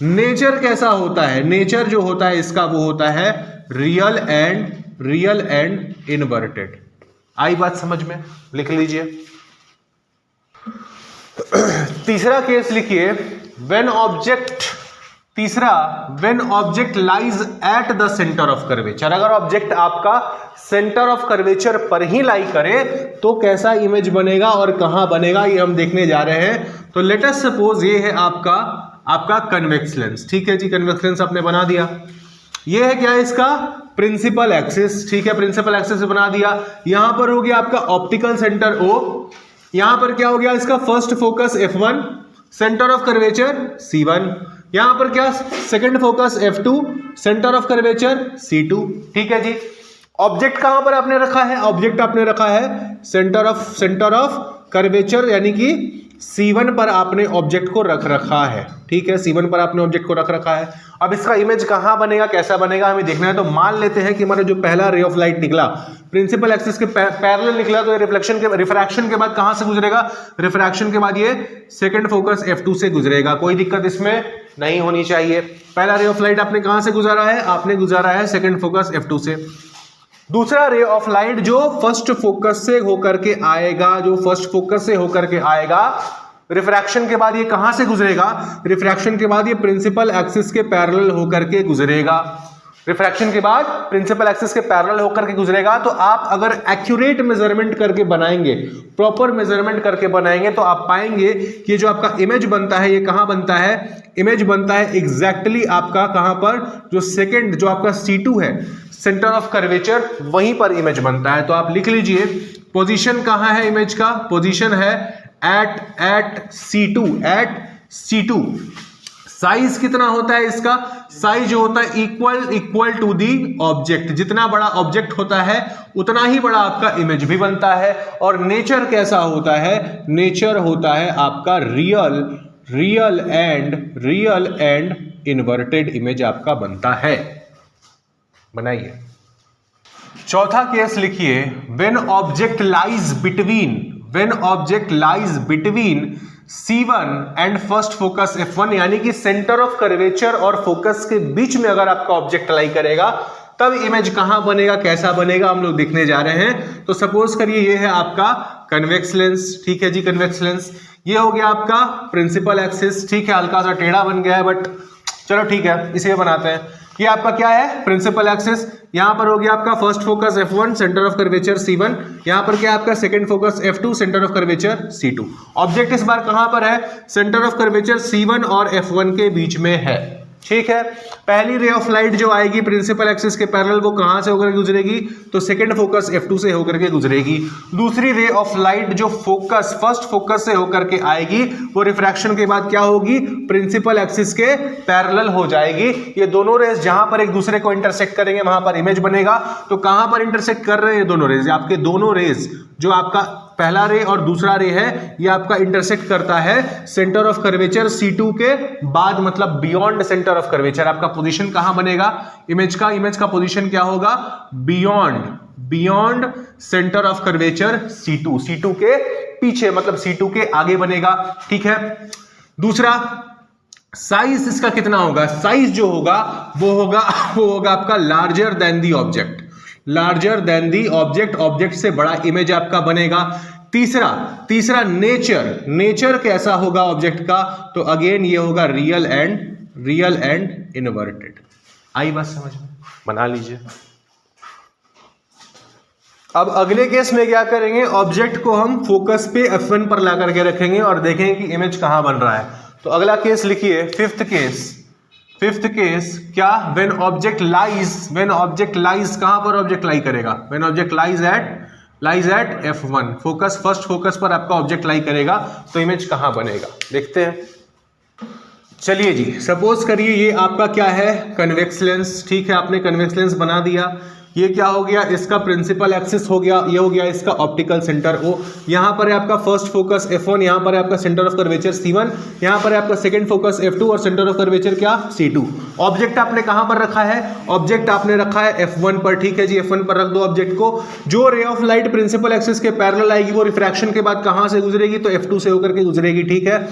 नेचर कैसा होता है? नेचर जो होता है इसका वो होता है रियल एंड इनवर्टेड। आई बात समझ में? लिख लीजिए। तीसरा केस लिखिए, when object lies at the centre of curvature. अगर ऑब्जेक्ट आपका सेंटर ऑफ कर्वेचर पर ही लाई करे तो कैसा इमेज बनेगा और कहां बनेगा ये हम देखने जा रहे हैं। तो लेट अस सपोज ये है आपका कन्वेक्स लेंस, ठीक है जी। कन्वेक्स लेंस आपने बना दिया, ये है क्या इसका? प्रिंसिपल एक्सिस, ठीक है। प्रिंसिपल एक्सिस बना दिया। यहां पर हो गया आपका ऑप्टिकल सेंटर O, यहां पर क्या हो गया इसका? First focus F1, centre of curvature C1, यहां पर क्या? Second focus F2, centre of curvature C2, ठीक है जी। ऑब्जेक्ट कहां पर आपने रखा है? ऑब्जेक्ट आपने रखा है सेंटर ऑफ कर्वेचर यानी कि C1 पर आपने ऑब्जेक्ट को रख रखा है, ठीक है। C1 पर आपने ऑब्जेक्ट को रख रखा है। अब इसका इमेज कहां बनेगा, कैसा बनेगा हमें देखना है। तो मान लेते हैं कि हमारा जो पहला रे ऑफ लाइट निकला प्रिंसिपल एक्सिस के पैरेलल निकला, तो रिफ्रैक्शन के बाद कहां से गुजरेगा? रिफ्रैक्शन के बाद ये सेकंड फोकस F2 से गुजरेगा। कोई दिक्कत इसमें नहीं होनी चाहिए। पहला रे ऑफ लाइट आपने कहां से गुजारा है? आपने गुजारा है सेकंड फोकस F2 से। दूसरा रे ऑफ लाइट जो फर्स्ट फोकस से होकर के आएगा, रिफ्रैक्शन के बाद ये कहां से गुजरेगा? रिफ्रैक्शन के बाद ये प्रिंसिपल एक्सिस के पैरेलल होकर के गुजरेगा। रिफ्रैक्शन के बाद प्रिंसिपल एक्सिस के पैरेलल होकर के गुजरेगा। तो आप अगर एक्यूरेट मेजरमेंट करके बनाएंगे, प्रॉपर मेजरमेंट करके बनाएंगे, तो आप पाएंगे कि जो आपका इमेज बनता है ये कहां बनता है? इमेज बनता है एग्जैक्टली आपका कहां पर? जो सेकंड जो आपका C2 है, सेंटर ऑफ कर्वेचर, वहीं पर इमेज बनता है। तो आप लिख लीजिए पोजीशन कहां है इमेज का? पोजीशन है एट C2। साइज कितना होता है इसका? साइज जो होता है इक्वल टू दी ऑब्जेक्ट। जितना बड़ा ऑब्जेक्ट होता है उतना ही बड़ा आपका इमेज भी बनता है। और नेचर कैसा होता है? नेचर होता है आपका रियल एंड इनवर्टेड इमेज आपका बनता है। बनाइए। चौथा केस लिखिए, when object lies between C1 and first focus F1, यानी कि सेंटर ऑफ कर्वेचर और फोकस के बीच में अगर आपका ऑब्जेक्ट लाई करेगा तब इमेज कहां बनेगा, कैसा बनेगा, हम लोग देखने जा रहे हैं। तो सपोज करिए ये है आपका कन्वेक्स लेंस, ठीक है जी। कन्वेक्स लेंस ये हो गया आपका प्रिंसिपल एक्सिस, ठीक है। हल्का सा टेढ़ा बन गया है बट चलो ठीक है, इसे बनाते हैं। ये आपका क्या है? Principal axis. यहां पर हो गया आपका first focus F1, centre of curvature C1, यहां पर क्या आपका second focus F2, centre of curvature C2। Object इस बार कहां पर है? सेंटर ऑफ कर्वेचर C1 और F1 के बीच में है, ठीक है। पहली रे ऑफ लाइट जो आएगी प्रिंसिपल एक्सिस के पैरेलल वो कहां से होकर गुजरेगी? तो सेकंड फोकस F2 से होकर के गुजरेगी। दूसरी रे ऑफ लाइट जो फर्स्ट फोकस से होकर के आएगी वो रिफ्रैक्शन के बाद क्या होगी? प्रिंसिपल एक्सिस के पैरेलल हो जाएगी। ये दोनों रेज जहां पर एक दूसरे को इंटरसेक्ट करेंगे वहां पर इमेज बनेगा। तो कहां पर इंटरसेक्ट कर रहे हैं दोनों रेज? आपके दोनों रेज जो आपका पहला रे और दूसरा रे है ये आपका इंटरसेक्ट करता है सेंटर ऑफ कर्वेचर C2 के बाद, मतलब बियॉन्ड सेंटर ऑफ कर्वेचर। आपका पोजीशन कहां बनेगा इमेज का पोजीशन क्या होगा? Beyond centre of curvature C2 के पीछे, मतलब C2 के आगे बनेगा, ठीक है। दूसरा साइज इसका कितना होगा? साइज जो होगा वो होगा आपका larger than the object, object से बड़ा इमेज आपका बनेगा। तीसरा नेचर कैसा होगा ऑब्जेक्ट का? तो अगेन ये होगा रियल एंड इनवर्टेड। आई बात समझ में? बना लीजिए। अब अगले केस में क्या करेंगे? ऑब्जेक्ट को हम फोकस पे F1 पर ला करके रखेंगे और देखेंगे कि इमेज कहां बन रहा है। तो अगला केस लिखिए, फिफ्थ केस क्या, व्हेन ऑब्जेक्ट लाइज कहां पर ऑब्जेक्ट लाई करेगा, when object lies at F1, focus first focus पर आपका ऑब्जेक्ट लाई करेगा तो इमेज कहां बनेगा, देखते हैं। चलिए जी, सपोज करिए ये आपका क्या है, कन्वेक्स लेंस, ठीक है, आपने कन्वेक्स लेंस बना दिया। ये क्या हो गया, इसका प्रिंसिपल एक्सिस हो गया, ये हो गया इसका ऑप्टिकल सेंटर O। यहाँ पर है आपका फर्स्ट फोकस F1, यहाँ पर है आपका सेंटर ऑफ कर्वेचर C1, यहाँ पर है आपका सेकंड फोकस F2 और सेंटर ऑफ कर्वेचर क्या, C2। ऑब्जेक्ट आपने कहाँ पर रखा है, ऑब्जेक्ट आपने रखा है F1 पर, ठीक है जी, F1 पर रख दो ऑब्जेक्ट को। जो ray of light principal axis के पैरेलल आएगी वो रिफ्रैक्शन के बाद कहाँ से गुजरेगी, तो F2 से होकर के गुजरेगी, ठीक है।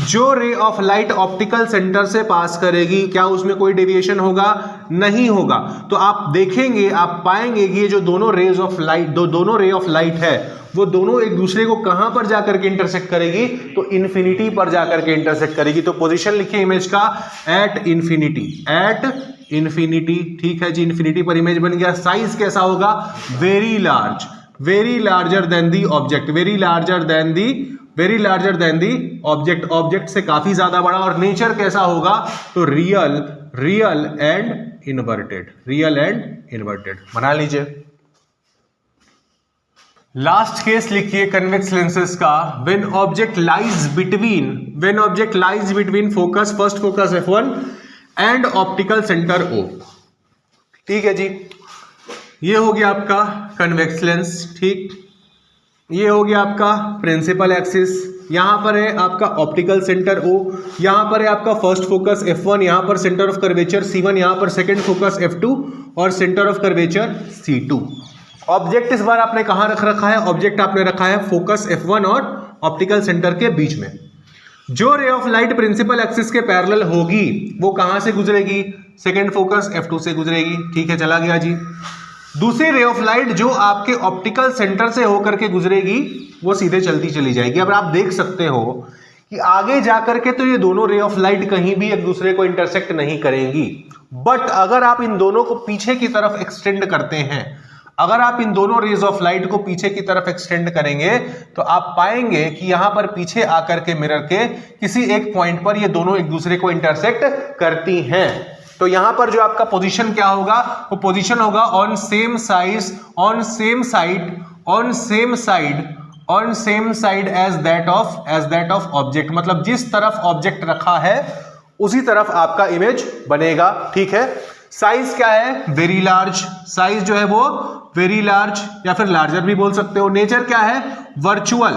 जो ray of light optical centre से पास करेगी, क्या उसमें कोई डेविएशन होगा, नहीं होगा। तो आप देखेंगे, आप पाएंगे कि ये जो दोनों रेज ऑफ लाइट, दोनों रे ऑफ लाइट है, वो दोनों एक दूसरे को कहां पर जाकर के इंटरसेक्ट करेगी, तो इन्फिनिटी पर जाकर के इंटरसेक्ट करेगी। तो पोजीशन लिखिए इमेज का, एट इन्फिनिटी, ठीक है जी, इन्फिनिटी पर इमेज बन गया। साइज कैसा होगा, very larger than the object, very larger than the object से काफी ज्यादा बड़ा। और नेचर कैसा होगा, तो रियल एंड इन्वर्टेड बना लीजिए। लास्ट केस लिखिए कन्वेक्स लेंसेज का, when object lies between focus first focus F1 and optical centre O, ठीक है जी। ये हो गया आपका कन्वेक्स लेंस, ठीक, ये हो गया आपका प्रिंसिपल एक्सिस, यहां पर है आपका ऑप्टिकल सेंटर O, यहां पर है आपका फर्स्ट फोकस F1, यहां पर सेंटर ऑफ कर्वेचर C1, यहां पर सेकंड फोकस F2 और centre of curvature C2। Object इस बार आपने कहां रख रखा है, ऑब्जेक्ट आपने रखा है फोकस F1 और ऑप्टिकल सेंटर के बीच में। जो ray of light principal axis के पैरेलल होगी वो कहां से गुजरेगी, सेकंड फोकस F2 से गुजरेगी, ठीक है, चला गया जी। दूसरी रे ऑफ लाइट जो आपके ऑप्टिकल सेंटर से होकर के गुजरेगी वो सीधे चलती चली जाएगी। अब आप देख सकते हो कि आगे जाकर के तो ये दोनों रे ऑफ लाइट कहीं भी एक दूसरे को इंटरसेक्ट नहीं करेंगी, बट अगर आप इन दोनों को पीछे की तरफ एक्सटेंड करते हैं, अगर आप इन दोनों रेज ऑफ लाइट को पीछे की तरफ एक्सटेंड करेंगे तो आप पाएंगे कि यहां पर पीछे आकर के मिरर के किसी एक पॉइंट पर ये दोनों एक दूसरे को इंटरसेक्ट करती हैं। तो यहां पर जो आपका पोजीशन क्या होगा, वो पोजीशन होगा on same side as that of object, मतलब जिस तरफ ऑब्जेक्ट रखा है उसी तरफ आपका इमेज बनेगा, ठीक है। साइज क्या है, वेरी लार्ज, साइज जो है वो वेरी लार्ज या फिर लार्जर भी बोल सकते हो। नेचर क्या है, वर्चुअल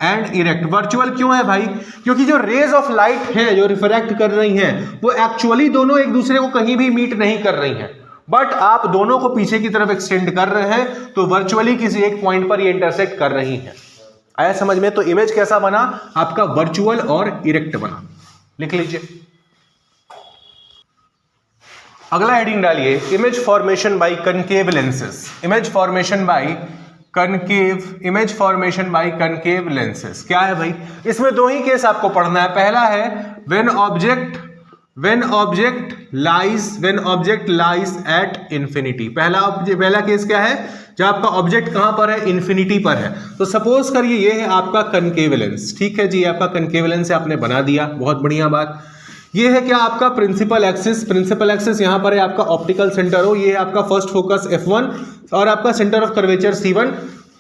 एंड इरेक्ट। वर्चुअल क्यों है भाई, क्योंकि जो रेज ऑफ लाइट है जो रिफ्रैक्ट कर रही हैं वो एक्चुअली दोनों एक दूसरे को कहीं भी मीट नहीं कर रही हैं, बट आप दोनों को पीछे की तरफ एक्सटेंड कर रहे हैं तो वर्चुअली किसी एक पॉइंट पर ये इंटरसेक्ट कर रही हैं। आया समझ में। तो इमेज कैसा बना आपका, वर्चुअल और इरेक्ट बना, लिख लीजिए। अगला हेडिंग डालिए, image formation by concave lenses. Image formation by concave lenses क्या है भाई, इसमें दो ही केस आपको पढ़ना है। पहला है when object lies at infinity. पहला केस क्या है, जब आपका ऑब्जेक्ट कहां पर है, इंफिनिटी पर है। तो सपोज करिए ये है आपका कनकेव लेंस, ठीक है जी, आपका कनकेव लेंस आपने बना दिया, बहुत बढ़िया बात। ये है क्या आपका प्रिंसिपल एक्सिस यहां पर है आपका ऑप्टिकल सेंटर हो, ये है आपका फर्स्ट फोकस F1 और आपका centre of curvature C1,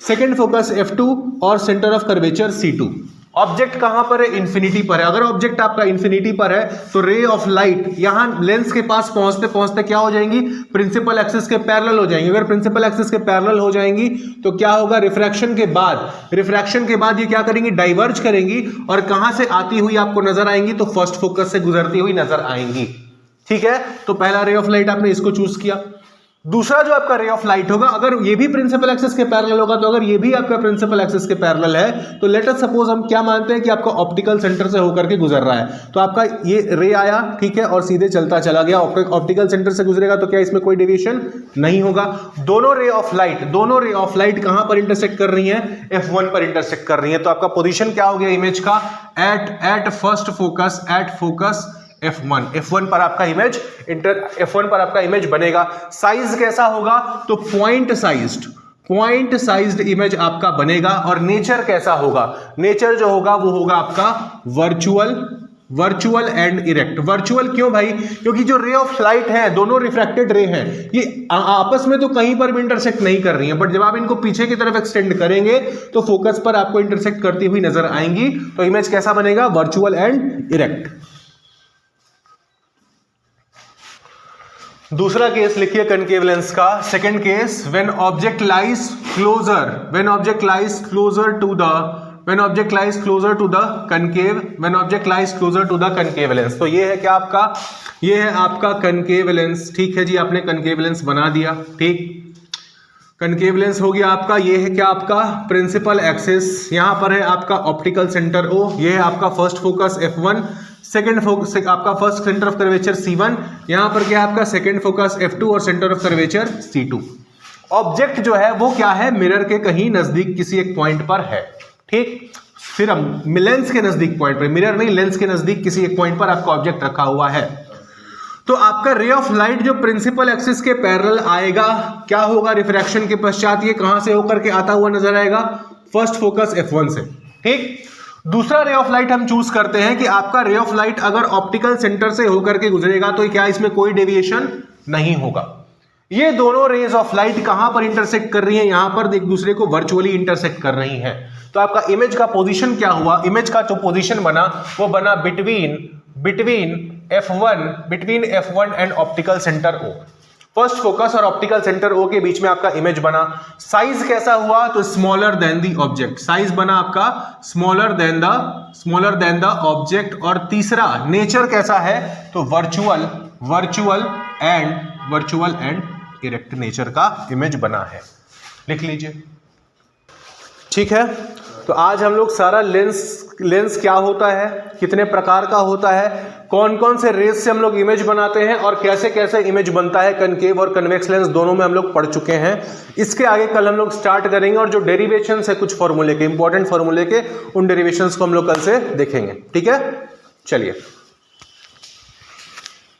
second focus F2 और centre of curvature C2। Object कहां पर है, इंफिनिटी पर है। अगर ऑब्जेक्ट आपका इंफिनिटी पर है तो रे ऑफ लाइट यहां लेंस के पास पहुंचते पहुंचते क्या हो जाएंगी, प्रिंसिपल एक्सिस के पैरेलल हो जाएंगी। अगर प्रिंसिपल एक्सिस के पैरेलल हो जाएंगी तो क्या होगा, रिफ्रैक्शन के बाद ये क्या करेंगी, डाइवर्ज करेंगी और कहां से आती हुई आपको नजर आएंगी, तो फर्स्ट फोकस से गुजरती हुई नजर आएंगी, ठीक है। तो पहला रे ऑफ लाइट आपने इसको चूज किया। दूसरा जो आपका रे ऑफ लाइट होगा, अगर ये भी प्रिंसिपल एक्सिस के पैरेलल होगा, तो अगर ये भी आपका प्रिंसिपल एक्सिस के पैरेलल है तो लेट अस सपोज हम क्या मानते हैं कि आपका ऑप्टिकल सेंटर से होकर के गुजर रहा है, तो आपका ये रे आया, ठीक है, और सीधे चलता चला गया, ऑप्टिकल सेंटर से गुजरेगा तो क्या इसमें कोई डेविएशन नहीं होगा। दोनों रे ऑफ लाइट कहां पर इंटरसेक्ट कर रही हैं, F1 पर इंटरसेक्ट कर रही हैं। तो आपका पोजीशन क्या हो गया इमेज का, एट फर्स्ट फोकस F1 पर आपका इमेज बनेगा। साइज कैसा होगा, तो पॉइंट साइज्ड इमेज आपका बनेगा। और नेचर कैसा होगा, नेचर जो होगा वो होगा आपका वर्चुअल एंड इरेक्ट। वर्चुअल क्यों भाई? क्योंकि जो रे ऑफ लाइट है, दोनों रिफ्रैक्टेड रे हैं, ये आपस में तो कहीं पर भी इंटरसेक्ट नहीं कर रही हैं, बट जब आप इनको पीछे की तरफ एक्सटेंड करेंगे तो फोकस पर आपको इंटरसेक्ट करती हुई नजर आएंगी। तो इमेज कैसा बनेगा? Virtual and erect. दूसरा केस लिखिए कनकेव लेंस का। Second case, when object lies closer, when object lies closer to the, when object lies closer to the concave, when object lies closer to the concave lens. तो ये है क्या आपका? ये है आपका कनकेव लेंस। ठीक है जी, आपने कनकेव लेंस बना दिया। ठीक, कनकेव लेंस हो गया आपका। ये है क्या आपका? Principal axis. यहां पर है आपका ऑप्टिकल सेंटर O, ये है आपका first focus F1, second focus आपका first centre of curvature C1, यहां पर क्या आपका सेकंड फोकस F2 और centre of curvature C2। Object जो है वो क्या है? मिरर के कहीं नजदीक किसी एक पॉइंट पर है। ठीक, फिर हम लेंस के नजदीक पॉइंट पर, मिरर नहीं, लेंस के नजदीक किसी एक पॉइंट पर आपका ऑब्जेक्ट रखा हुआ है। तो आपका रे ऑफ लाइट जो प्रिंसिपल एक्सिस के पैरेलल आएगा, क्या होगा? रिफ्रैक्शन के पश्चात ये कहां से होकर के आता हुआ नजर आएगा? फर्स्ट फोकस F1 से। ठीक, दूसरा रे ऑफ लाइट हम चूज करते हैं कि आपका रे ऑफ लाइट अगर ऑप्टिकल सेंटर से होकर के गुजरेगा तो क्या इसमें कोई डेविएशन नहीं होगा। ये दोनों रेज ऑफ लाइट कहां पर इंटरसेक्ट कर रही हैं? यहां पर एक दूसरे को वर्चुअली इंटरसेक्ट कर रही हैं। तो आपका इमेज का पोजीशन क्या हुआ? इमेज का जो पोजीशन बना वो बना between F1 and optical centre O। First focus और ऑप्टिकल सेंटर O के बीच में आपका इमेज बना। साइज कैसा हुआ? तो smaller than the object. Size बना आपका स्मॉलर देन द ऑब्जेक्ट। और तीसरा, नेचर कैसा है? तो वर्चुअल एंड इरेक्ट नेचर का इमेज बना है। लिख लीजिए। ठीक है, तो आज हम लोग सारा लेंस क्या होता है, कितने प्रकार का होता है, कौन कौन से रेज से हम लोग इमेज बनाते हैं और कैसे कैसे इमेज बनता है, कनकेव और कन्वेक्स लेंस दोनों में हम लोग पढ़ चुके हैं। इसके आगे कल हम लोग स्टार्ट करेंगे और जो डेरिवेशंस है कुछ फॉर्मूले के, इंपॉर्टेंट फॉर्मूले के, उन डेरिवेशंस को हम लोग कल से देखेंगे। ठीक है, चलिए।